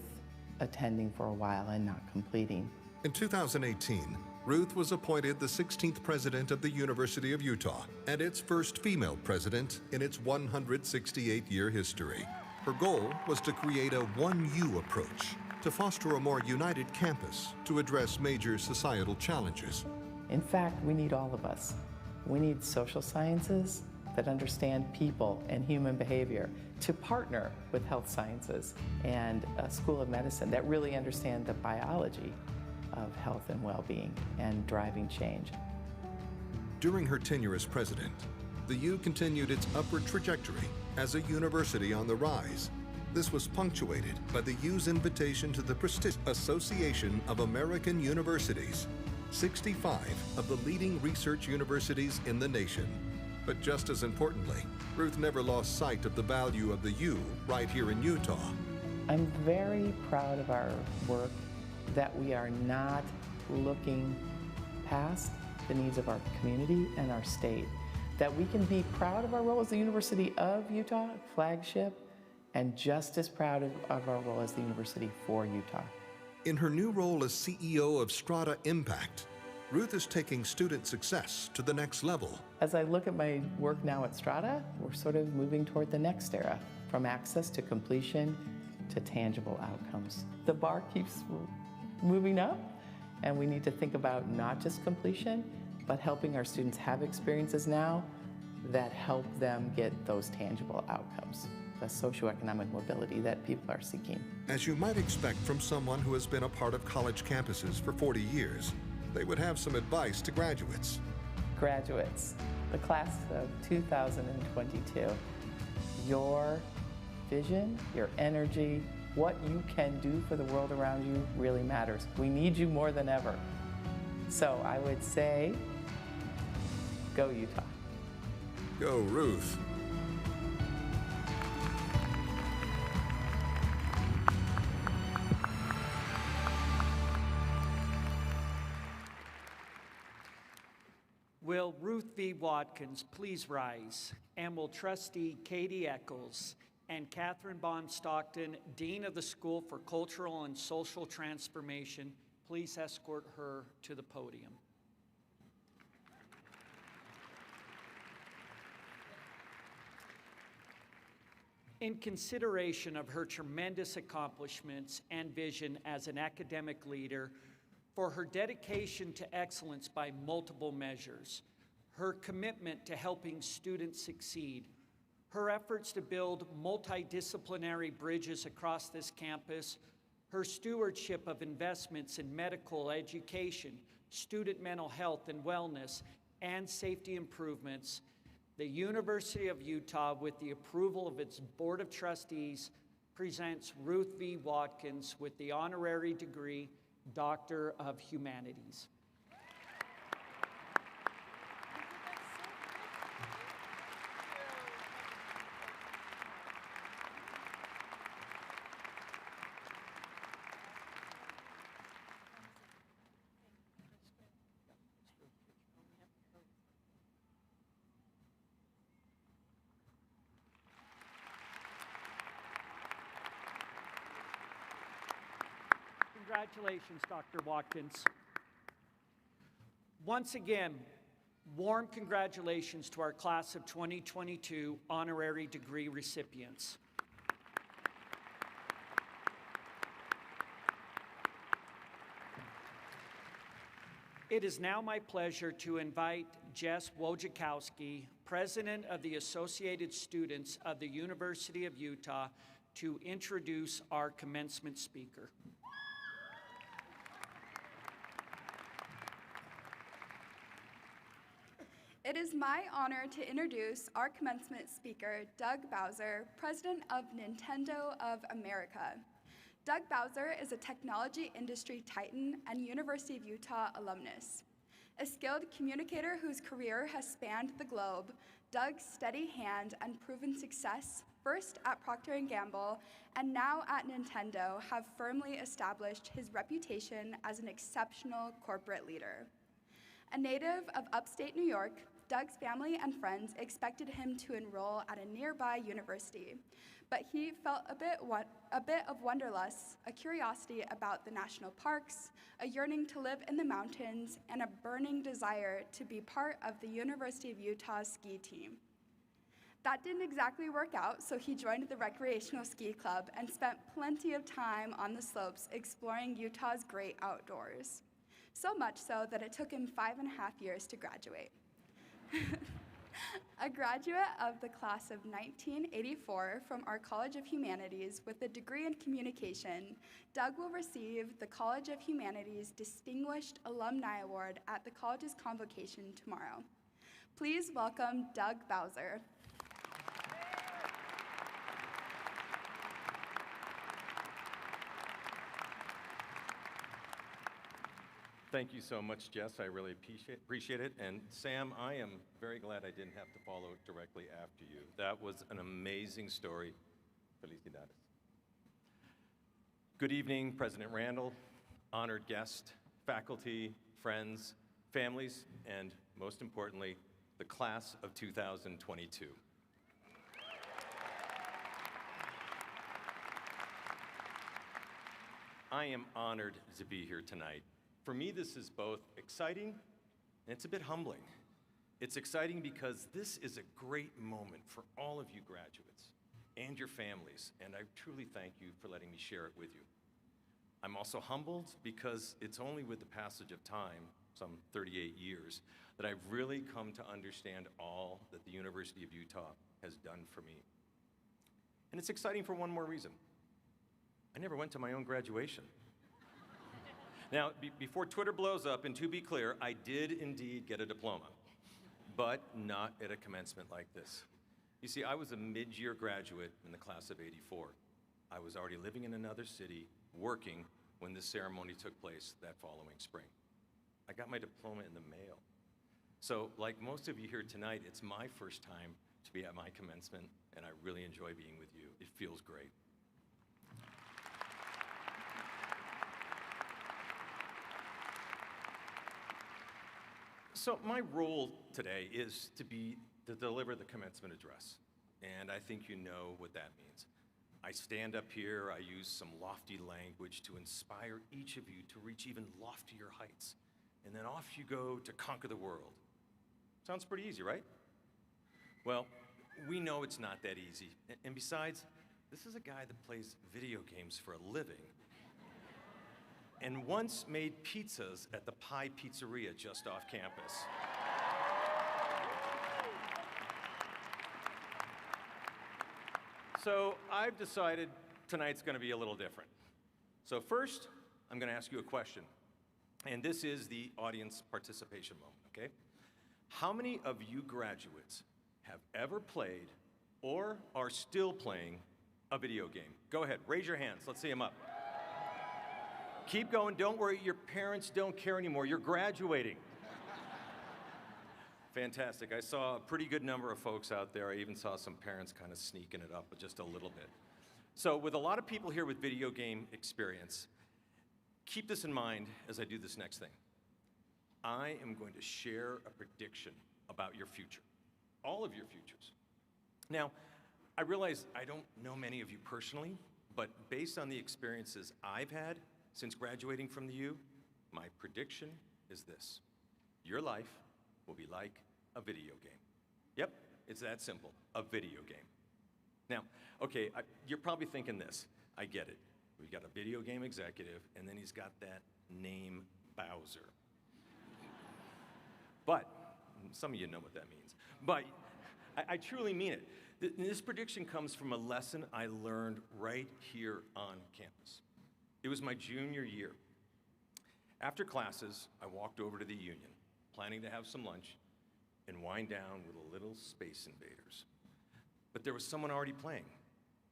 attending for a while and not completing. In 2018, Ruth was appointed the 16th president of the University of Utah and its first female president in its 168-year history. Her goal was to create a 1U approach to foster a more united campus to address major societal challenges. In fact, we need all of us. We need social sciences that understand people and human behavior to partner with health sciences and a school of medicine that really understand the biology of health and well-being and driving change. During her tenure as president, the U continued its upward trajectory as a university on the rise. This was punctuated by the U's invitation to the prestigious Association of American Universities, 65 of the leading research universities in the nation. But just as importantly, Ruth never lost sight of the value of the U right here in Utah. I'm very proud of our work, that we are not looking past the needs of our community and our state, that we can be proud of our role as the University of Utah, flagship, and just as proud of our role as the University for Utah. In her new role as CEO of Strata Impact, Ruth is taking student success to the next level. As I look at my work now at Strata, we're sort of moving toward the next era, from access to completion to tangible outcomes. The bar keeps moving up, and we need to think about not just completion, but helping our students have experiences now that help them get those tangible outcomes, the socioeconomic mobility that people are seeking. As you might expect from someone who has been a part of college campuses for 40 years, they would have some advice to graduates. Graduates, the class of 2022, your vision, your energy, what you can do for the world around you really matters. We need you more than ever. So I would say, go Utah. Go Ruth. Will Ruth V. Watkins please rise, and will Trustee Katie Eccles and Catherine Bond Stockton, Dean of the School for Cultural and Social Transformation, please escort her to the podium. In consideration of her tremendous accomplishments and vision as an academic leader, for her dedication to excellence by multiple measures, her commitment to helping students succeed, her efforts to build multidisciplinary bridges across this campus, her stewardship of investments in medical education, student mental health and wellness, and safety improvements, the University of Utah, with the approval of its Board of Trustees, presents Ruth V. Watkins with the honorary degree Doctor of Humanities. Congratulations, Dr. Watkins. Once again, warm congratulations to our class of 2022 honorary degree recipients. It is now my pleasure to invite Jess Wojciechowski, President of the Associated Students of the University of Utah, to introduce our commencement speaker. It is my honor to introduce our commencement speaker, Doug Bowser, President of Nintendo of America. Doug Bowser is a technology industry titan and University of Utah alumnus. A skilled communicator whose career has spanned the globe, Doug's steady hand and proven success, first at Procter & Gamble and now at Nintendo, have firmly established his reputation as an exceptional corporate leader. A native of upstate New York, Doug's family and friends expected him to enroll at a nearby university, but he felt a bit of wanderlust, a curiosity about the national parks, a yearning to live in the mountains, and a burning desire to be part of the University of Utah's ski team. That didn't exactly work out, so he joined the recreational ski club and spent plenty of time on the slopes exploring Utah's great outdoors. So much so that it took him 5.5 years to graduate. A graduate of the class of 1984 from our College of Humanities with a degree in communication, Doug will receive the College of Humanities Distinguished Alumni Award at the college's convocation tomorrow. Please welcome Doug Bowser. Thank you so much, Jess. I really appreciate it. And Sam, I am very glad I didn't have to follow directly after you. That was an amazing story. Felicidades. Good evening, President Randall, honored guest, faculty, friends, families, and most importantly, the class of 2022. I am honored to be here tonight. For me, this is both exciting and it's a bit humbling. It's exciting because this is a great moment for all of you graduates and your families, and I truly thank you for letting me share it with you. I'm also humbled because it's only with the passage of time, some 38 years, that I've really come to understand all that the University of Utah has done for me. And it's exciting for one more reason. I never went to my own graduation. Now, before Twitter blows up, and to be clear, I did indeed get a diploma, but not at a commencement like this. You see, I was a mid-year graduate in the class of '84. I was already living in another city, working, when this ceremony took place that following spring. I got my diploma in the mail. So, like most of you here tonight, it's my first time to be at my commencement, and I really enjoy being with you. It feels great. So my role today is to deliver the commencement address, and I think you know what that means. I stand up here, I use some lofty language to inspire each of you to reach even loftier heights, and then off you go to conquer the world. Sounds pretty easy, right? Well, we know it's not that easy, and besides, this is a guy that plays video games for a living, and once made pizzas at the Pie Pizzeria just off campus. So I've decided tonight's going to be a little different. So first, I'm going to ask you a question. And this is the audience participation moment, okay? How many of you graduates have ever played or are still playing a video game? Go ahead, raise your hands. Let's see them up. Keep going. Don't worry, your parents don't care anymore. You're graduating. Fantastic. I saw a pretty good number of folks out there. I even saw some parents kind of sneaking it up just a little bit. So with a lot of people here with video game experience, keep this in mind as I do this next thing. I am going to share a prediction about your future, all of your futures. Now, I realize I don't know many of you personally, but based on the experiences I've had since graduating from the U, my prediction is this: your life will be like a video game. Yep, it's that simple, a video game. Now, okay, you're probably thinking this. I get it. We've got a video game executive, and then he's got that name Bowser. But, some of you know what that means. But I truly mean it. This prediction comes from a lesson I learned right here on campus. It was my junior year. After classes, I walked over to the Union, planning to have some lunch and wind down with a little Space Invaders. But there was someone already playing.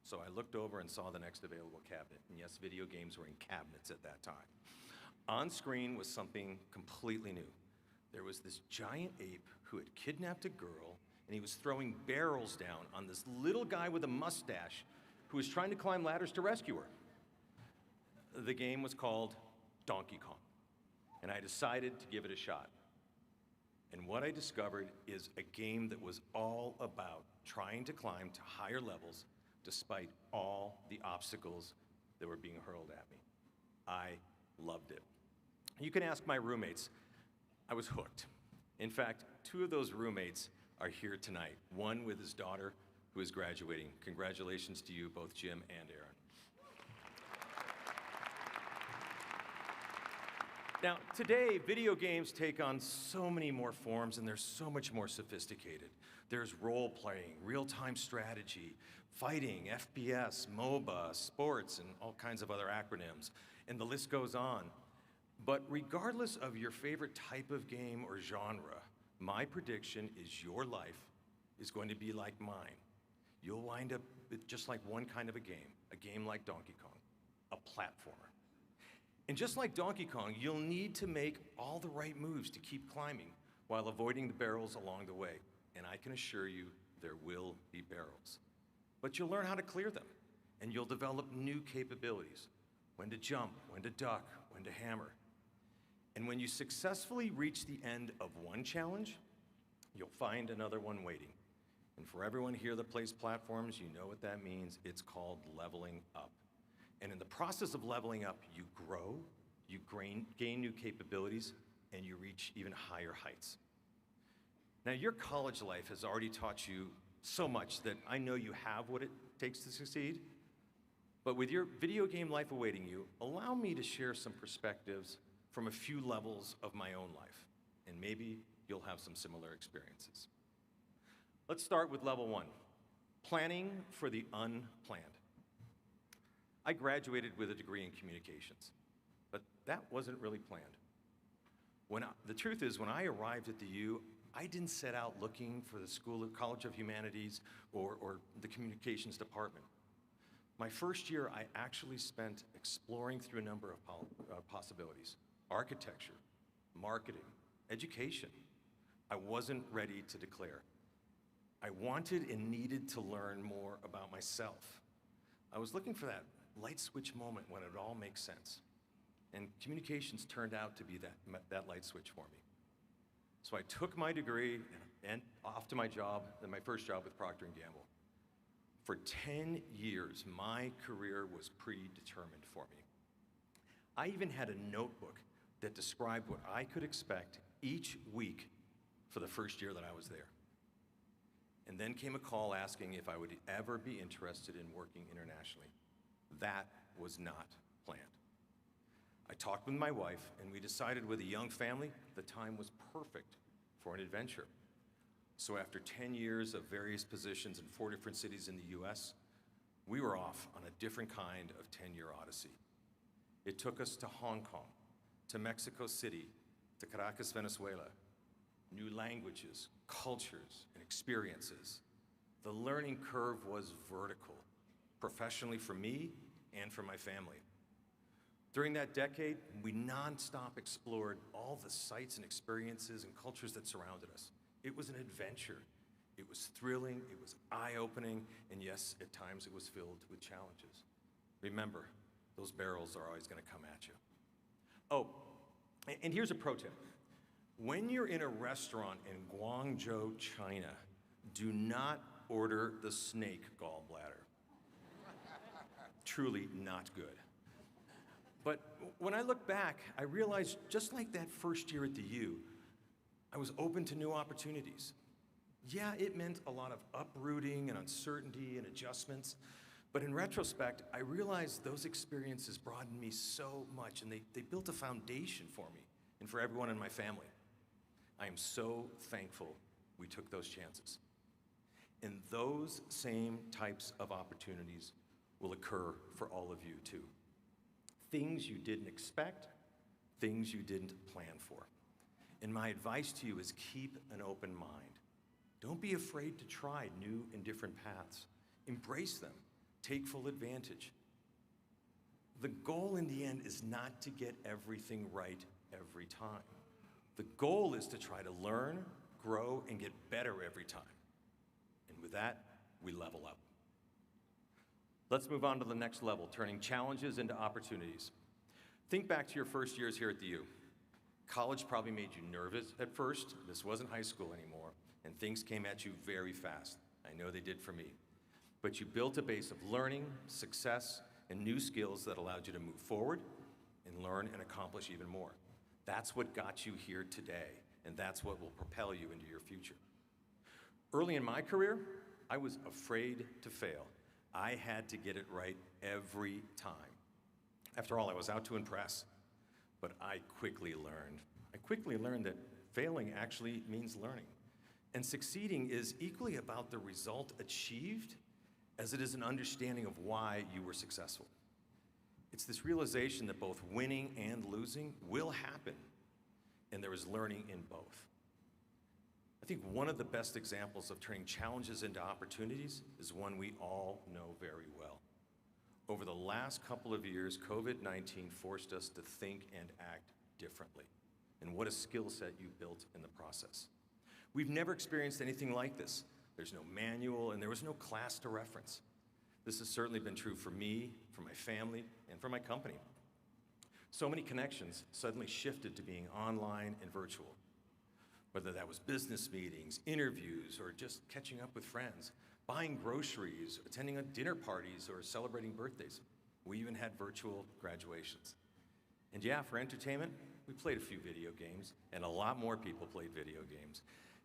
So I looked over and saw the next available cabinet. And yes, video games were in cabinets at that time. On screen was something completely new. There was this giant ape who had kidnapped a girl, and he was throwing barrels down on this little guy with a mustache who was trying to climb ladders to rescue her. The game was called Donkey Kong, and I decided to give it a shot. And what I discovered is a game that was all about trying to climb to higher levels despite all the obstacles that were being hurled at me. I loved it. You can ask my roommates. I was hooked. In fact, 2 of those roommates are here tonight, one with his daughter who is graduating. Congratulations to you, both Jim and Aaron. Now, today, video games take on so many more forms, and they're so much more sophisticated. There's role-playing, real-time strategy, fighting, FPS, MOBA, sports, and all kinds of other acronyms, and the list goes on. But regardless of your favorite type of game or genre, my prediction is your life is going to be like mine. You'll wind up with just like one kind of a game like Donkey Kong, a platformer. And just like Donkey Kong, you'll need to make all the right moves to keep climbing while avoiding the barrels along the way. And I can assure you, there will be barrels. But you'll learn how to clear them, and you'll develop new capabilities: when to jump, when to duck, when to hammer. And when you successfully reach the end of one challenge, you'll find another one waiting. And for everyone here that plays platforms, you know what that means. It's called leveling up. And in the process of leveling up, you grow, you gain new capabilities, and you reach even higher heights. Now, your college life has already taught you so much that I know you have what it takes to succeed. But with your video game life awaiting you, allow me to share some perspectives from a few levels of my own life, and maybe you'll have some similar experiences. Let's start with level 1, planning for the unplanned. I graduated with a degree in communications, but that wasn't really planned. The truth is, when I arrived at the U, I didn't set out looking for the College of Humanities or the communications department. My first year, I actually spent exploring through a number of possibilities: architecture, marketing, education. I wasn't ready to declare. I wanted and needed to learn more about myself. I was looking for that light switch moment when it all makes sense. And communications turned out to be that light switch for me. So I took my degree and off to my job, my first job with Procter & Gamble. For 10 years, my career was predetermined for me. I even had a notebook that described what I could expect each week for the first year that I was there. And then came a call asking if I would ever be interested in working internationally. That was not planned. I talked with my wife, and we decided with a young family, the time was perfect for an adventure. So after 10 years of various positions in 4 different cities in the US, we were off on a different kind of 10-year odyssey. It took us to Hong Kong, to Mexico City, to Caracas, Venezuela. New languages, cultures, and experiences. The learning curve was vertical, professionally for me and for my family. During that decade, we nonstop explored all the sights and experiences and cultures that surrounded us. It was an adventure. It was thrilling, it was eye-opening, and yes, at times it was filled with challenges. Remember, those barrels are always gonna come at you. Oh, and here's a pro tip. When you're in a restaurant in Guangzhou, China, do not order the snake gallbladder. Truly not good. But when I look back, I realized just like that first year at the U, I was open to new opportunities. Yeah, it meant a lot of uprooting and uncertainty and adjustments, but in retrospect, I realized those experiences broadened me so much, and they built a foundation for me and for everyone in my family. I am so thankful we took those chances. And those same types of opportunities will occur for all of you too. Things you didn't expect, things you didn't plan for. And my advice to you is keep an open mind. Don't be afraid to try new and different paths. Embrace them. Take full advantage. The goal in the end is not to get everything right every time. The goal is to try to learn, grow, and get better every time. And with that, we level up. Let's move on to the next level, turning challenges into opportunities. Think back to your first years here at the U. College probably made you nervous at first. This wasn't high school anymore, and things came at you very fast. I know they did for me. But you built a base of learning, success, and new skills that allowed you to move forward and learn and accomplish even more. That's what got you here today, and that's what will propel you into your future. Early in my career, I was afraid to fail. I had to get it right every time. After all, I was out to impress. But I quickly learned that failing actually means learning. And succeeding is equally about the result achieved as it is an understanding of why you were successful. It's this realization that both winning and losing will happen, and there is learning in both. I think one of the best examples of turning challenges into opportunities is one we all know very well. Over the last couple of years, COVID-19 forced us to think and act differently. And what a skill set you built in the process. We've never experienced anything like this. There's no manual, and there was no class to reference. This has certainly been true for me, for my family, and for my company. So many connections suddenly shifted to being online and virtual. Whether that was business meetings, interviews, or just catching up with friends, buying groceries, attending dinner parties, or celebrating birthdays. We even had virtual graduations. And yeah, for entertainment, we played a few video games, and a lot more people played video games.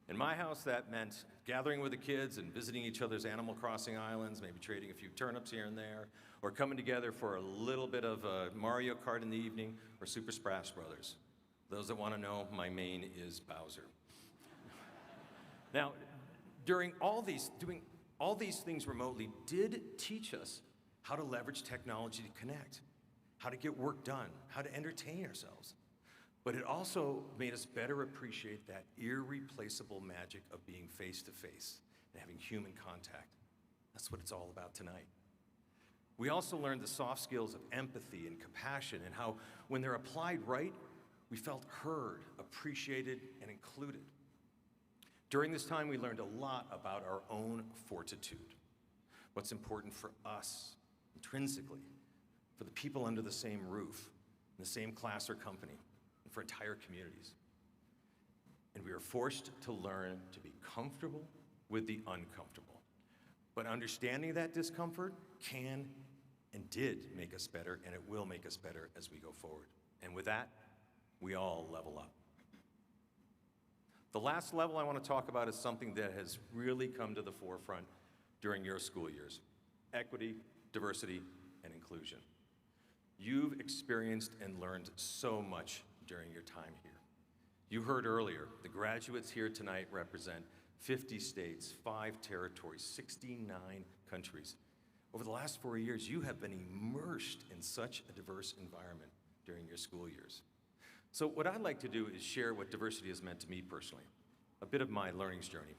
In my house, that meant gathering with the kids and visiting each other's Animal Crossing islands, maybe trading a few turnips here and there, or coming together for a little bit of Mario Kart in the evening, or Super Smash Brothers. Those that want to know, my main is Bowser. Now, doing all these things remotely did teach us how to leverage technology to connect, how to get work done, how to entertain ourselves. But it also made us better appreciate that irreplaceable magic of being face-to-face and having human contact. That's what it's all about tonight. We also learned the soft skills of empathy and compassion, and how, when they're applied right, we felt heard, appreciated, and included. During this time, we learned a lot about our own fortitude, what's important for us intrinsically, for the people under the same roof, in the same class or company, and for entire communities. And we are forced to learn to be comfortable with the uncomfortable. But understanding that discomfort can and did make us better, and it will make us better as we go forward. And with that, we all level up. The last level I want to talk about is something that has really come to the forefront during your school years: equity, diversity, and inclusion. You've experienced and learned so much during your time here. You heard earlier, the graduates here tonight represent 50 states, 5 territories, 69 countries. Over the last 4 years, you have been immersed in such a diverse environment during your school years. So what I'd like to do is share what diversity has meant to me personally, a bit of my learning's journey.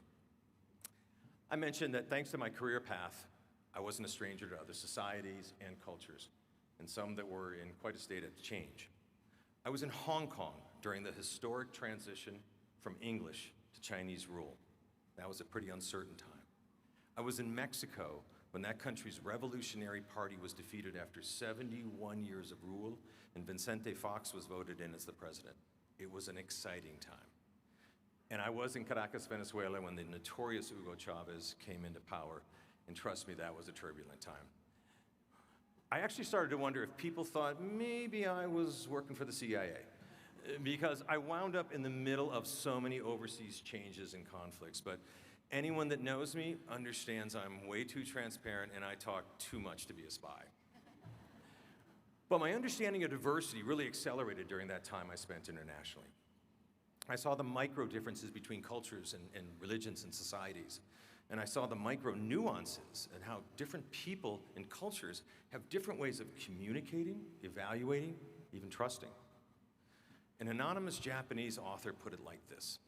I mentioned that thanks to my career path, I wasn't a stranger to other societies and cultures, and some that were in quite a state of change. I was in Hong Kong during the historic transition from English to Chinese rule. That was a pretty uncertain time. I was in Mexico when that country's Revolutionary Party was defeated after 71 years of rule, and Vicente Fox was voted in as the president. It was an exciting time. And I was in Caracas, Venezuela, when the notorious Hugo Chavez came into power, and trust me, that was a turbulent time. I actually started to wonder if people thought maybe I was working for the CIA, because I wound up in the middle of so many overseas changes and conflicts. But anyone that knows me understands I'm way too transparent and I talk too much to be a spy. But my understanding of diversity really accelerated during that time I spent internationally. I saw the micro differences between cultures and religions and societies. And I saw the micro nuances and how different people and cultures have different ways of communicating, evaluating, even trusting. An anonymous Japanese author put it like this: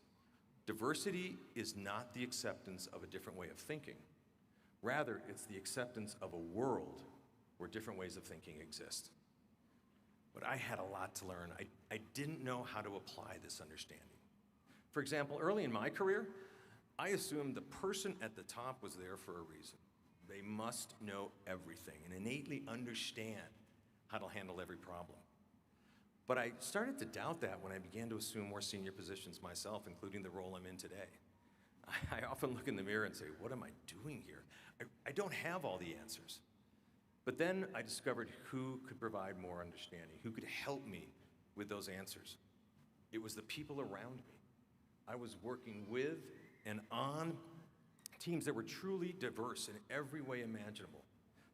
diversity is not the acceptance of a different way of thinking. Rather, it's the acceptance of a world where different ways of thinking exist. But I had a lot to learn. I didn't know how to apply this understanding. For example, early in my career, I assumed the person at the top was there for a reason. They must know everything and innately understand how to handle every problem. But I started to doubt that when I began to assume more senior positions myself, including the role I'm in today. I often look in the mirror and say, what am I doing here? I don't have all the answers. But then I discovered who could provide more understanding, who could help me with those answers. It was the people around me. I was working with and on teams that were truly diverse in every way imaginable.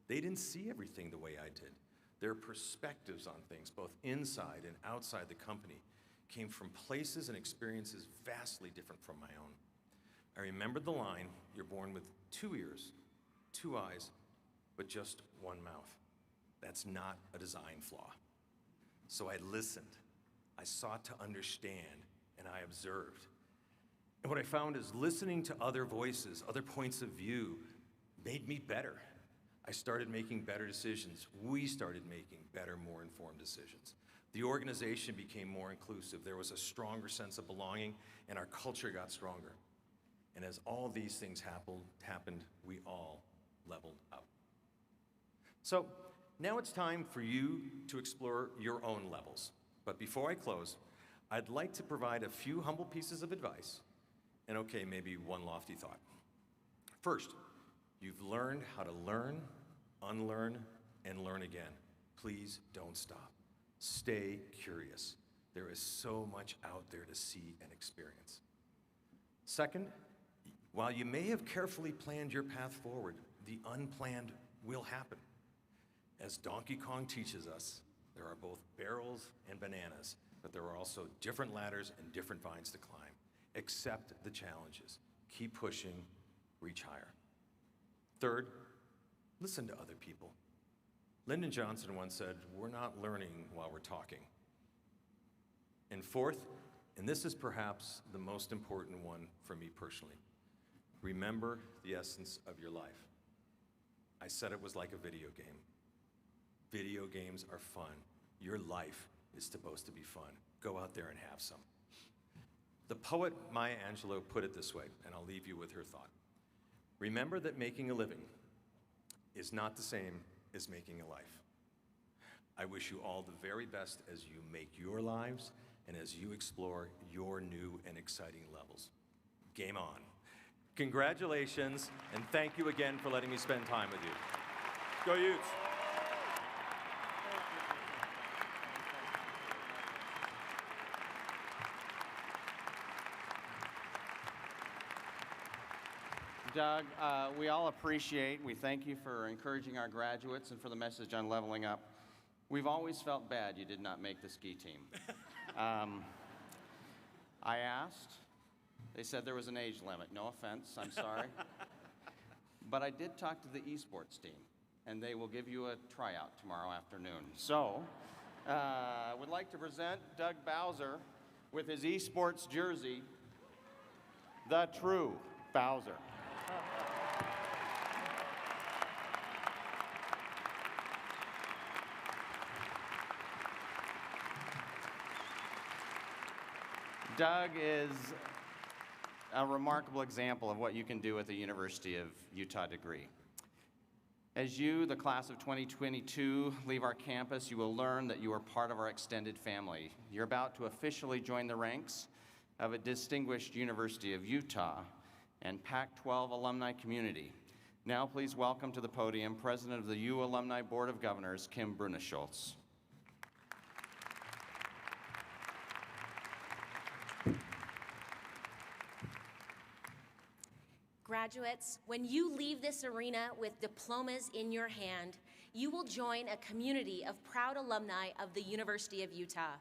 They didn't see everything the way I did. Their perspectives on things, both inside and outside the company, came from places and experiences vastly different from my own. I remembered the line, you're born with 2 ears, 2 eyes, but just 1 mouth. That's not a design flaw. So I listened, I sought to understand, and I observed. And what I found is listening to other voices, other points of view, made me better. I started making better decisions. We started making better, more informed decisions. The organization became more inclusive. There was a stronger sense of belonging, and our culture got stronger. And as all these things happened, we all leveled up. So now it's time for you to explore your own levels. But before I close, I'd like to provide a few humble pieces of advice, and okay, maybe one lofty thought. First, you've learned how to learn, unlearn, and learn again. Please don't stop. Stay curious. There is so much out there to see and experience. Second, while you may have carefully planned your path forward, the unplanned will happen. As Donkey Kong teaches us, there are both barrels and bananas, but there are also different ladders and different vines to climb. Accept the challenges. Keep pushing, reach higher. Third, listen to other people. Lyndon Johnson once said, we're not learning while we're talking. And fourth, and this is perhaps the most important one for me personally, remember the essence of your life. I said it was like a video game. Video games are fun. Your life is supposed to be fun. Go out there and have some. The poet Maya Angelou put it this way, and I'll leave you with her thought. Remember that making a living is not the same as making a life. I wish you all the very best as you make your lives and as you explore your new and exciting levels. Game on. Congratulations, and thank you again for letting me spend time with you. Go Utes! Doug, we all appreciate, we thank you for encouraging our graduates and for the message on leveling up. We've always felt bad you did not make the ski team. I asked, they said there was an age limit. No offense, I'm sorry. But I did talk to the esports team, and they will give you a tryout tomorrow afternoon. So, I would like to present Doug Bowser with his esports jersey, the true Bowser. Doug is a remarkable example of what you can do with a University of Utah degree. As you, the class of 2022, leave our campus, you will learn that you are part of our extended family. You're about to officially join the ranks of a distinguished University of Utah and Pac-12 alumni community. Now please welcome to the podium President of the U Alumni Board of Governors, Kim Brunischulz. Graduates, when you leave this arena with diplomas in your hand, you will join a community of proud alumni of the University of Utah.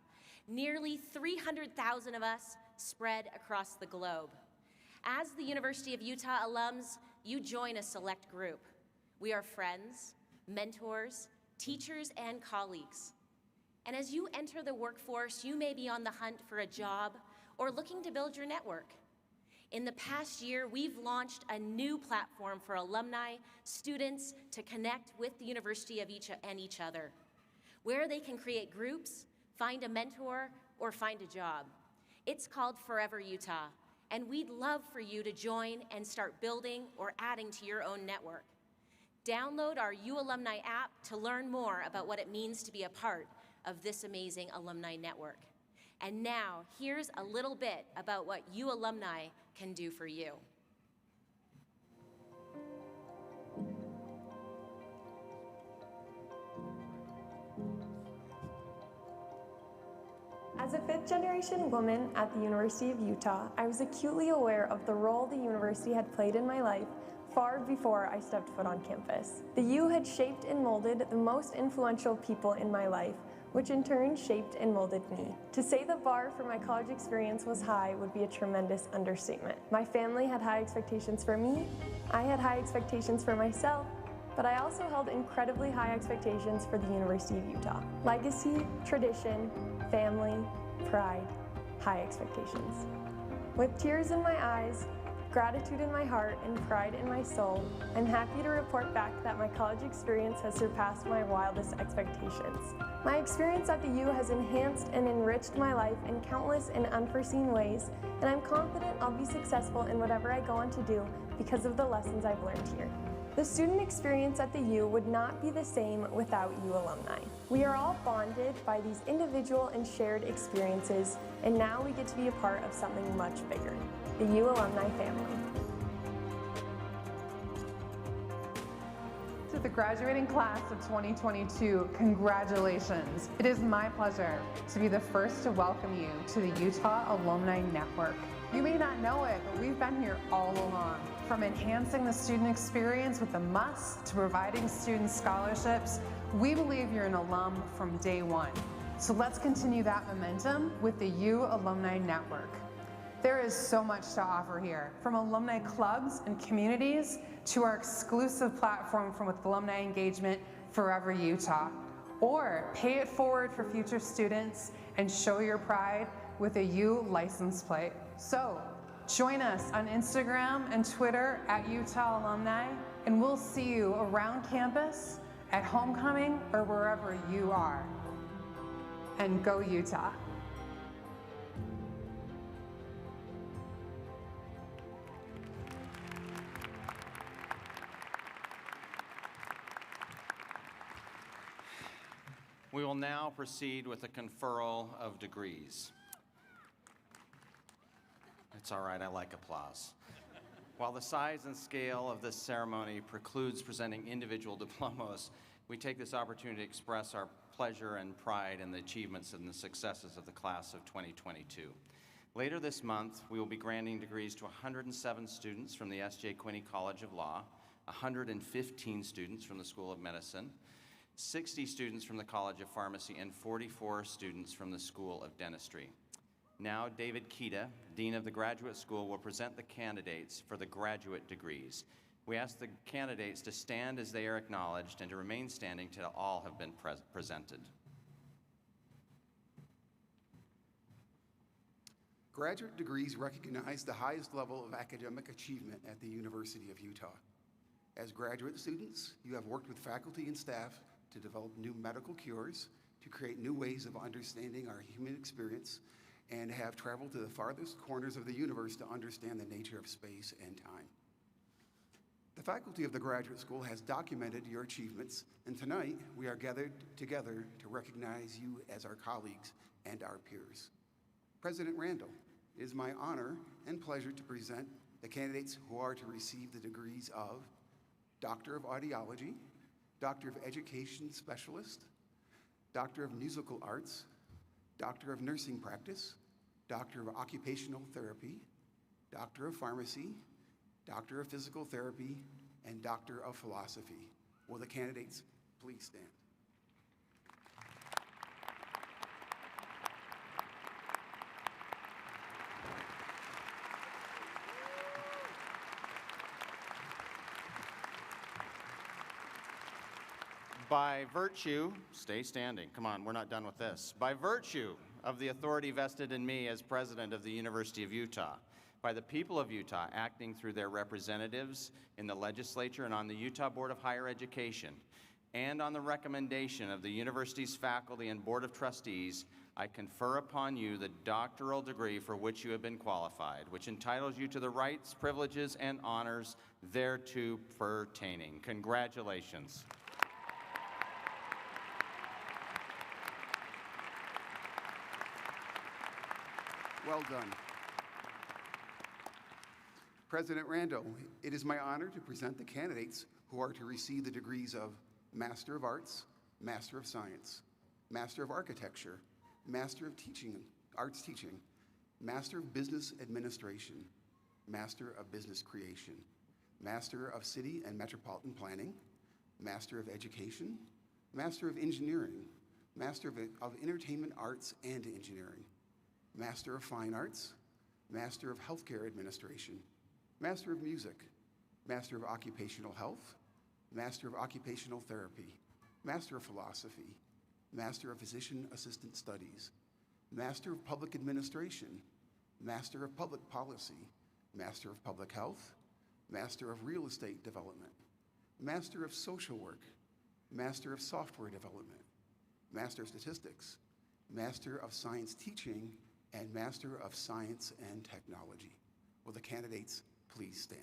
Nearly 300,000 of us spread across the globe. As the University of Utah alums, you join a select group. We are friends, mentors, teachers, and colleagues. And as you enter the workforce, you may be on the hunt for a job or looking to build your network. In the past year, we've launched a new platform for alumni, students to connect with the university of each other, where they can create groups, find a mentor, or find a job. It's called Forever Utah, and we'd love for you to join and start building or adding to your own network. Download our U Alumni app to learn more about what it means to be a part of this amazing alumni network. And now, here's a little bit about what U Alumni can do for you. As a fifth-generation woman at the University of Utah, I was acutely aware of the role the university had played in my life far before I stepped foot on campus. The U had shaped and molded the most influential people in my life, which in turn shaped and molded me. To say the bar for my college experience was high would be a tremendous understatement. My family had high expectations for me, I had high expectations for myself, but I also held incredibly high expectations for the University of Utah. Legacy, tradition, family, pride, high expectations. With tears in my eyes, gratitude in my heart, and pride in my soul, I'm happy to report back that my college experience has surpassed my wildest expectations. My experience at the U has enhanced and enriched my life in countless and unforeseen ways, and I'm confident I'll be successful in whatever I go on to do because of the lessons I've learned here. The student experience at the U would not be the same without U alumni. We are all bonded by these individual and shared experiences, and now we get to be a part of something much bigger, the U alumni family. To the graduating class of 2022, congratulations. It is my pleasure to be the first to welcome you to the Utah Alumni Network. You may not know it, but we've been here all along. From enhancing the student experience with the must to providing student scholarships, we believe you're an alum from day one. So let's continue that momentum with the U Alumni Network. There is so much to offer here, from alumni clubs and communities to our exclusive platform with alumni engagement, Forever Utah. Or pay it forward for future students and show your pride with a U license plate. So join us on Instagram and Twitter at Utah Alumni, and we'll see you around campus, at homecoming, or wherever you are. And go Utah. We will now proceed with the conferral of degrees. It's all right, I like applause. While the size and scale of this ceremony precludes presenting individual diplomas, we take this opportunity to express our pleasure and pride in the achievements and the successes of the class of 2022. Later this month, we will be granting degrees to 107 students from the S.J. Quinney College of Law, 115 students from the School of Medicine, 60 students from the College of Pharmacy, and 44 students from the School of Dentistry. Now, David Kita, Dean of the Graduate School, will present the candidates for the graduate degrees. We ask the candidates to stand as they are acknowledged and to remain standing till all have been presented. Graduate degrees recognize the highest level of academic achievement at the University of Utah. As graduate students, you have worked with faculty and staff to develop new medical cures, to create new ways of understanding our human experience, and have traveled to the farthest corners of the universe to understand the nature of space and time. The faculty of the graduate school has documented your achievements, and tonight we are gathered together to recognize you as our colleagues and our peers. President Randall, it is my honor and pleasure to present the candidates who are to receive the degrees of Doctor of Audiology, Doctor of Education Specialist, Doctor of Musical Arts, Doctor of Nursing Practice, Doctor of Occupational Therapy, Doctor of Pharmacy, Doctor of Physical Therapy, and Doctor of Philosophy. Will the candidates please stand? By virtue, stay standing, come on, we're not done with this. By virtue of the authority vested in me as president of the University of Utah, by the people of Utah acting through their representatives in the legislature and on the Utah Board of Higher Education, and on the recommendation of the university's faculty and Board of Trustees, I confer upon you the doctoral degree for which you have been qualified, which entitles you to the rights, privileges, and honors thereto pertaining. Congratulations. Well done. President Randall, it is my honor to present the candidates who are to receive the degrees of Master of Arts, Master of Science, Master of Architecture, Master of Arts Teaching, Master of Business Administration, Master of Business Creation, Master of City and Metropolitan Planning, Master of Education, Master of Engineering, Master of Entertainment Arts and Engineering, Master of Fine Arts, Master of Healthcare Administration, Master of Music, Master of Occupational Health, Master of Occupational Therapy, Master of Philosophy, Master of Physician Assistant Studies, Master of Public Administration, Master of Public Policy, Master of Public Health, Master of Real Estate Development, Master of Social Work, Master of Software Development, Master of Statistics, Master of Science Teaching, and Master of Science and Technology. Will the candidates please stand?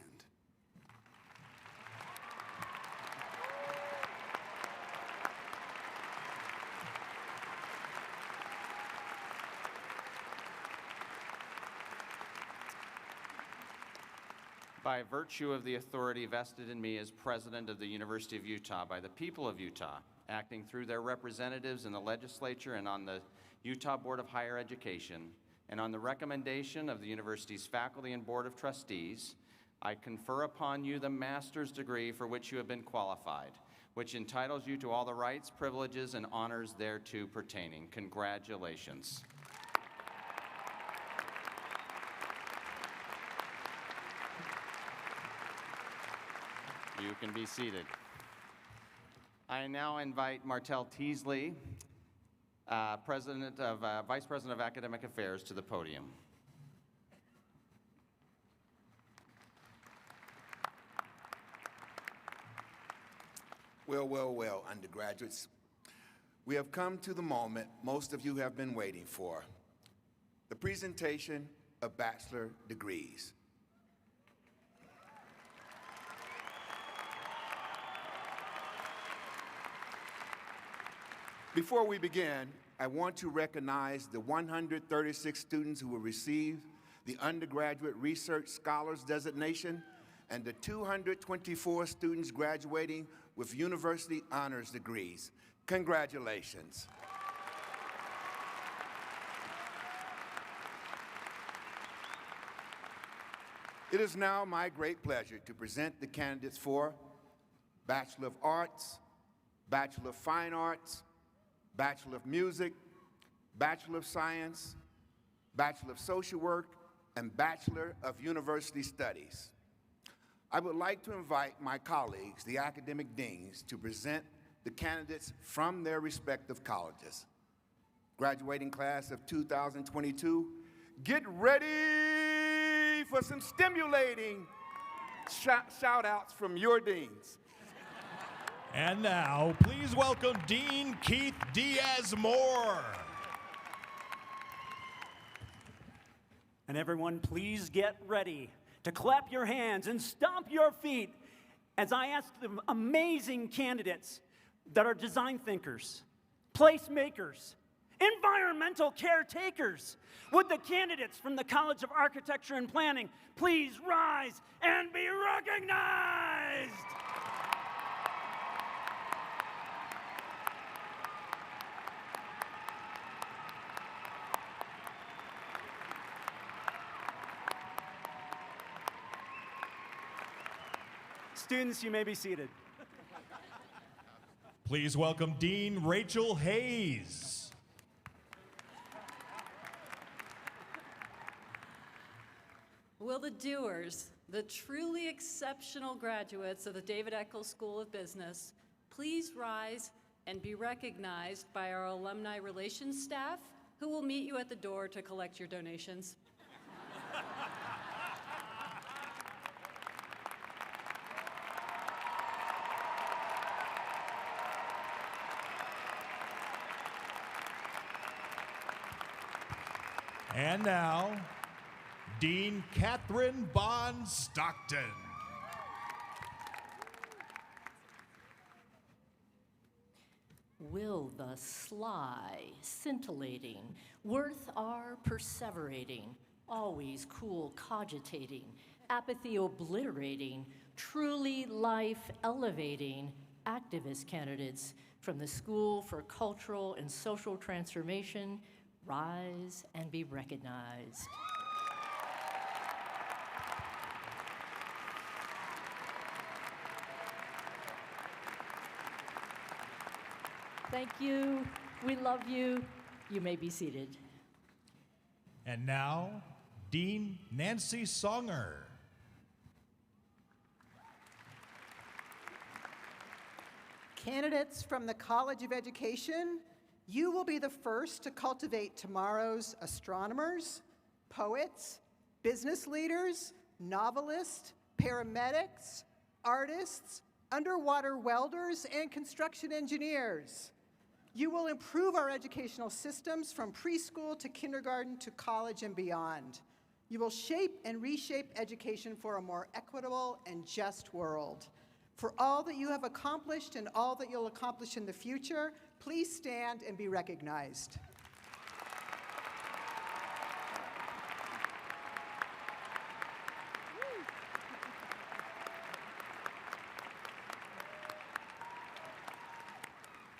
By virtue of the authority vested in me as president of the University of Utah, by the people of Utah, acting through their representatives in the legislature and on the Utah Board of Higher Education, and on the recommendation of the university's faculty and Board of Trustees, I confer upon you the master's degree for which you have been qualified, which entitles you to all the rights, privileges, and honors thereto pertaining. Congratulations. You can be seated. I now invite Martell Teasley, Vice President of Academic Affairs, to the podium. Well, well, well, undergraduates. We have come to the moment most of you have been waiting for, the presentation of bachelor degrees. Before we begin, I want to recognize the 136 students who will receive the Undergraduate Research Scholars designation and the 224 students graduating with university honors degrees. Congratulations. It is now my great pleasure to present the candidates for Bachelor of Arts, Bachelor of Fine Arts, Bachelor of Music, Bachelor of Science, Bachelor of Social Work, and Bachelor of University Studies. I would like to invite my colleagues, the academic deans, to present the candidates from their respective colleges. Graduating class of 2022, get ready for some stimulating shout-outs from your deans. And now, please welcome Dean Keith Diaz-Moore. And everyone, please get ready to clap your hands and stomp your feet as I ask the amazing candidates that are design thinkers, placemakers, environmental caretakers. Would the candidates from the College of Architecture and Planning please rise and be recognized? Students, you may be seated. Please welcome Dean Rachel Hayes. Will the doers, the truly exceptional graduates of the David Eccles School of Business, please rise and be recognized by our alumni relations staff, who will meet you at the door to collect your donations. And now, Dean Catherine Bond Stockton. Will the sly, scintillating, worth our perseverating, always cool cogitating, apathy obliterating, truly life elevating activist candidates from the School for Cultural and Social Transformation rise and be recognized? Thank you. We love you. You may be seated. And now, Dean Nancy Songer. Candidates from the College of Education, you will be the first to cultivate tomorrow's astronomers, poets, business leaders, novelists, paramedics, artists, underwater welders, and construction engineers. You will improve our educational systems from preschool to kindergarten to college and beyond. You will shape and reshape education for a more equitable and just world. For all that you have accomplished and all that you'll accomplish in the future, please stand and be recognized.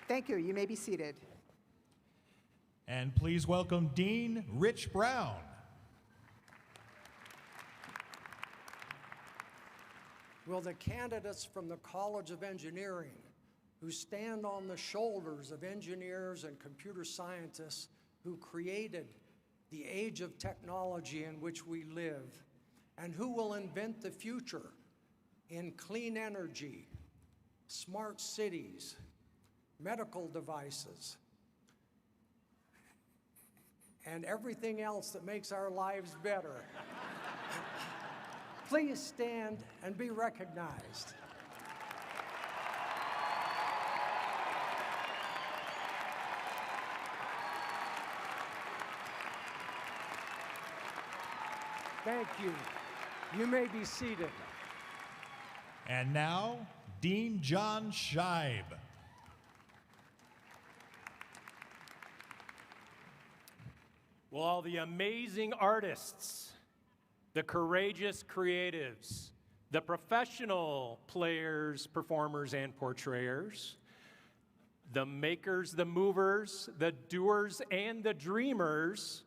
Thank you. You may be seated. And please welcome Dean Rich Brown. Will the candidates from the College of Engineering, who stand on the shoulders of engineers and computer scientists who created the age of technology in which we live, and who will invent the future in clean energy, smart cities, medical devices, and everything else that makes our lives better, please stand and be recognized. Thank you. You may be seated. And now, Dean John Scheib. Will all the amazing artists, the courageous creatives, the professional players, performers, and portrayers, the makers, the movers, the doers, and the dreamers,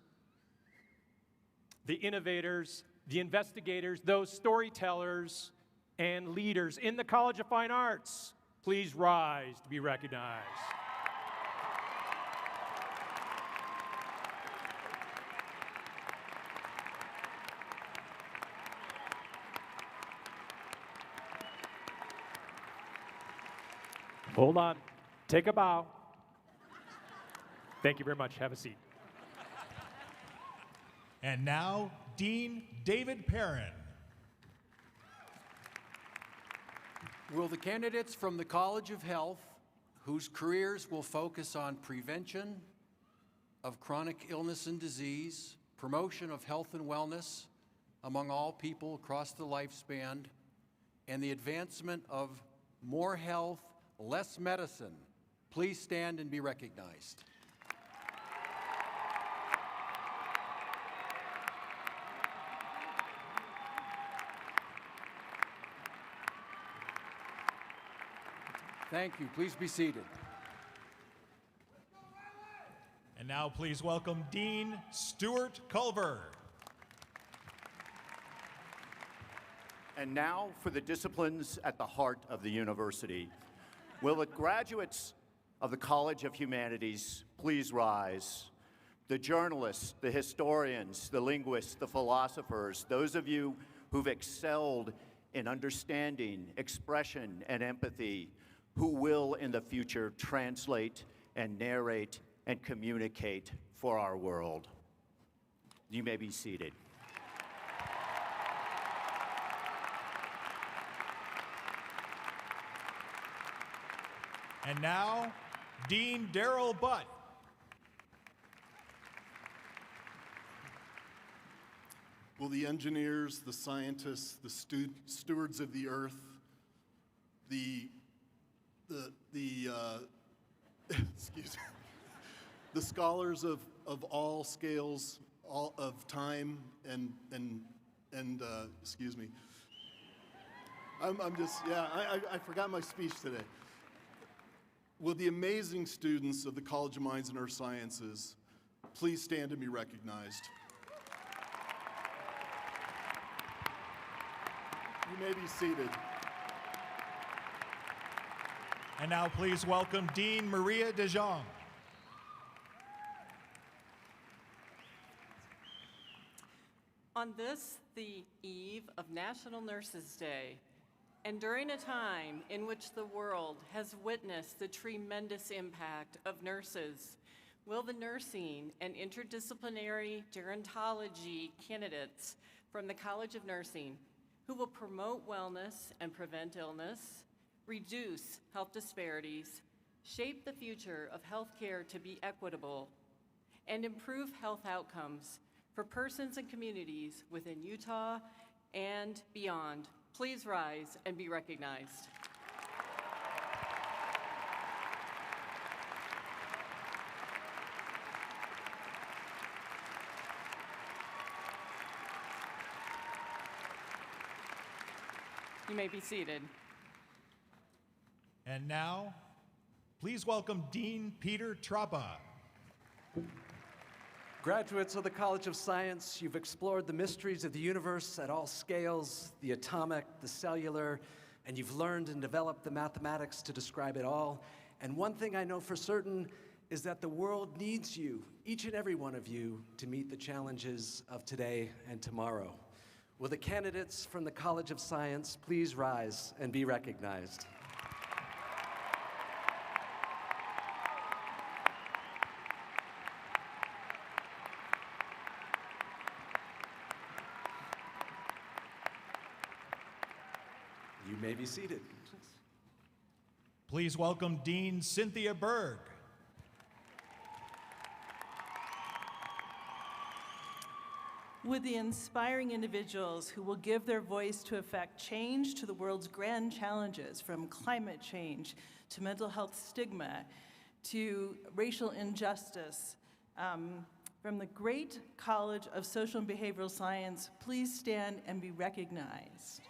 the innovators, the investigators, those storytellers, and leaders in the College of Fine Arts, please rise to be recognized. Hold on. Take a bow. Thank you very much. Have a seat. And now, Dean David Perrin. Will the candidates from the College of Health, whose careers will focus on prevention of chronic illness and disease, promotion of health and wellness among all people across the lifespan, and the advancement of more health, less medicine, please stand and be recognized. Thank you. Please be seated. And now please welcome Dean Stuart Culver. And now for the disciplines at the heart of the university. Will the graduates of the College of Humanities please rise? The journalists, the historians, the linguists, the philosophers, those of you who've excelled in understanding, expression, and empathy, who will in the future translate and narrate and communicate for our world. You may be seated. And now, Dean Darrell Butt. Will the engineers, the scientists, the stewards of the earth, excuse me, the scholars of all scales, all of time, and excuse me, I'm just, yeah, I forgot my speech today. Will the amazing students of the College of Mines and Earth Sciences please stand and be recognized? You may be seated. And now please welcome Dean Maria DeJong. On this, the eve of National Nurses Day, and during a time in which the world has witnessed the tremendous impact of nurses, will the nursing and interdisciplinary gerontology candidates from the College of Nursing, who will promote wellness and prevent illness, reduce health disparities, shape the future of healthcare to be equitable, and improve health outcomes for persons and communities within Utah and beyond, please rise and be recognized. You may be seated. And now, please welcome Dean Peter Trappa. Graduates of the College of Science, you've explored the mysteries of the universe at all scales, the atomic, the cellular, and you've learned and developed the mathematics to describe it all. And one thing I know for certain is that the world needs you, each and every one of you, to meet the challenges of today and tomorrow. Will the candidates from the College of Science please rise and be recognized? You may be seated. Please welcome Dean Cynthia Berg. With the inspiring individuals who will give their voice to effect change to the world's grand challenges, from climate change to mental health stigma to racial injustice, from the great College of Social and Behavioral Science, please stand and be recognized.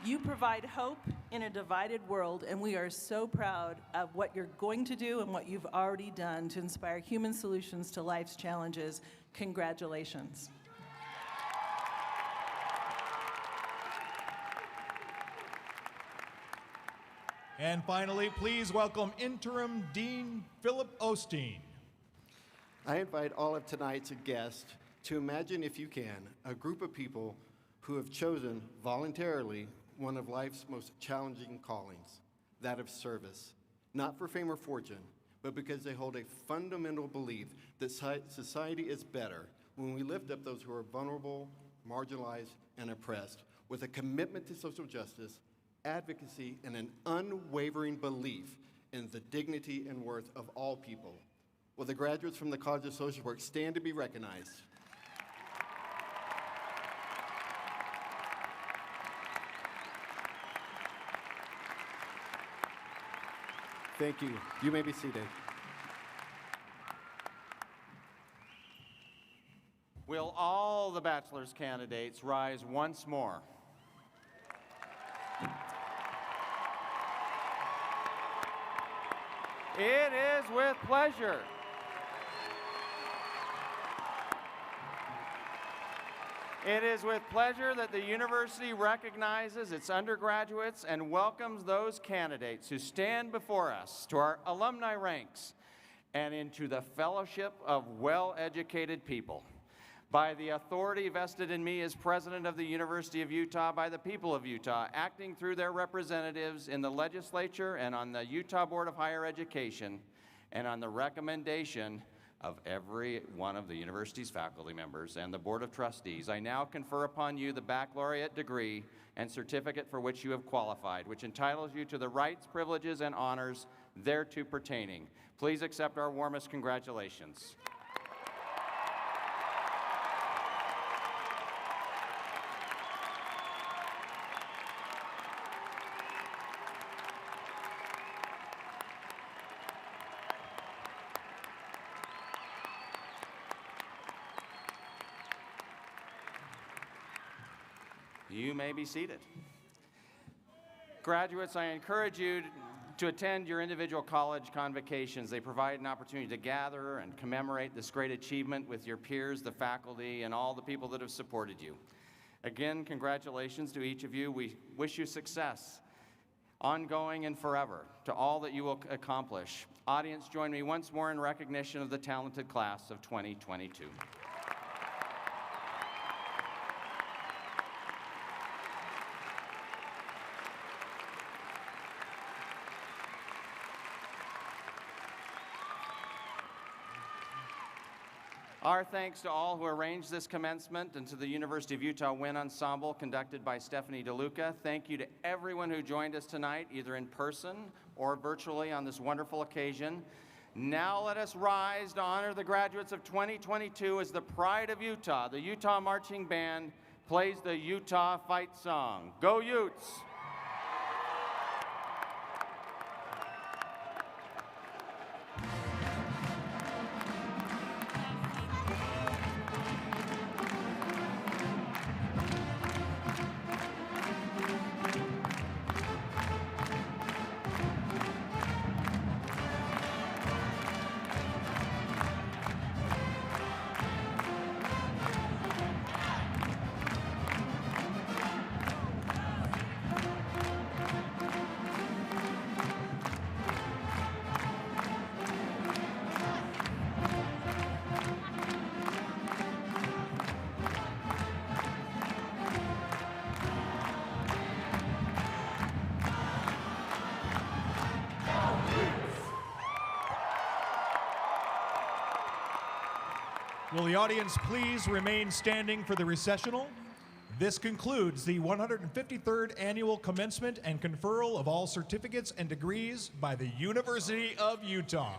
You provide hope in a divided world, and we are so proud of what you're going to do and what you've already done to inspire human solutions to life's challenges. Congratulations. And finally, please welcome Interim Dean Philip Osteen. I invite all of tonight's guests to imagine, if you can, a group of people who have chosen voluntarily one of life's most challenging callings, that of service, not for fame or fortune, but because they hold a fundamental belief that society is better when we lift up those who are vulnerable, marginalized, and oppressed, with a commitment to social justice, advocacy, and an unwavering belief in the dignity and worth of all people. Will the graduates from the College of Social Work stand to be recognized? Thank you. You may be seated. Will all the bachelor's candidates rise once more? It is with pleasure. It is with pleasure that the university recognizes its undergraduates and welcomes those candidates who stand before us to our alumni ranks and into the fellowship of well-educated people. By the authority vested in me as president of the University of Utah by the people of Utah, acting through their representatives in the legislature and on the Utah Board of Higher Education, and on the recommendation of every one of the university's faculty members and the Board of Trustees, I now confer upon you the baccalaureate degree and certificate for which you have qualified, which entitles you to the rights, privileges, and honors thereto pertaining. Please accept our warmest congratulations. You may be seated. Graduates, I encourage you to attend your individual college convocations. They provide an opportunity to gather and commemorate this great achievement with your peers, the faculty, and all the people that have supported you. Again, congratulations to each of you. We wish you success, ongoing and forever, to all that you will accomplish. Audience, join me once more in recognition of the talented class of 2022. Our thanks to all who arranged this commencement and to the University of Utah Wind Ensemble conducted by Stephanie DeLuca. Thank you to everyone who joined us tonight, either in person or virtually on this wonderful occasion. Now let us rise to honor the graduates of 2022 as the pride of Utah. The Utah Marching Band plays the Utah Fight Song. Go Utes! Will the audience please remain standing for the recessional? This concludes the 153rd Annual Commencement and Conferral of all certificates and degrees by the University of Utah.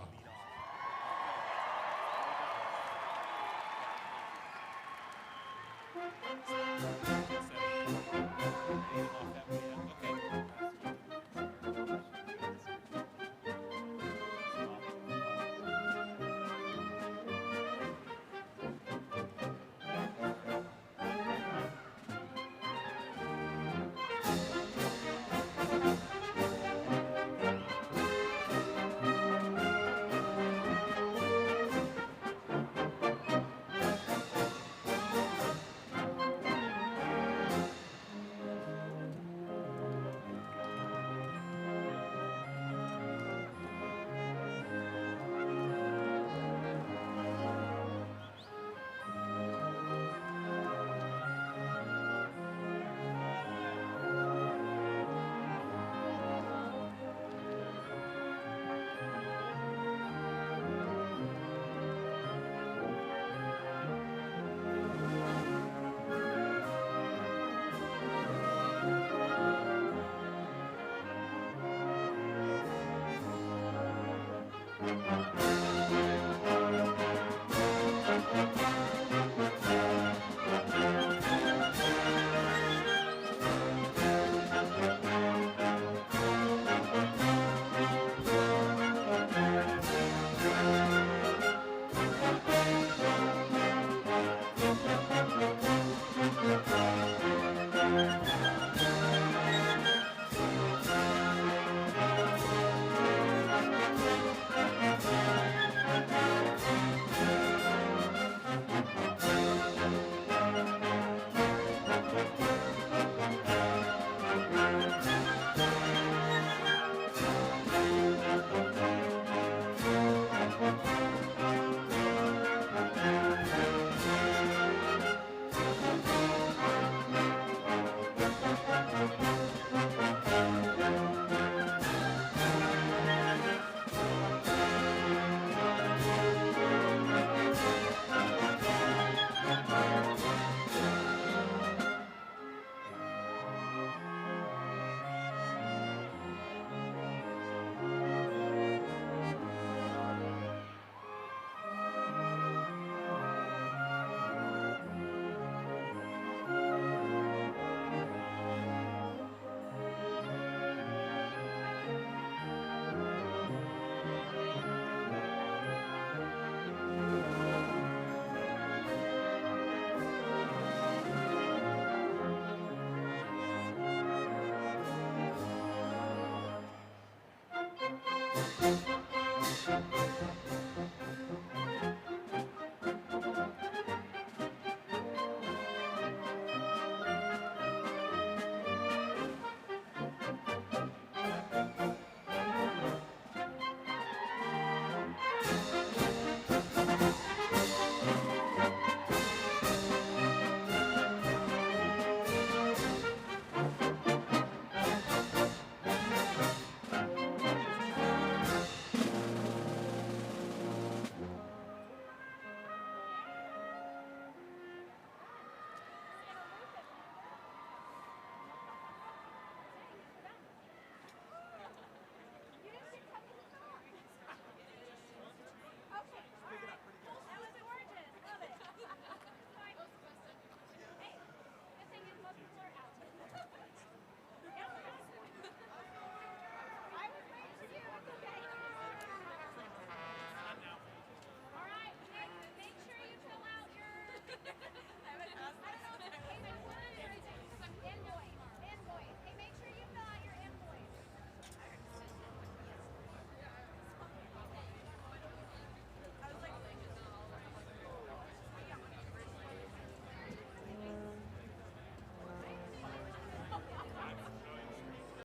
Thank you.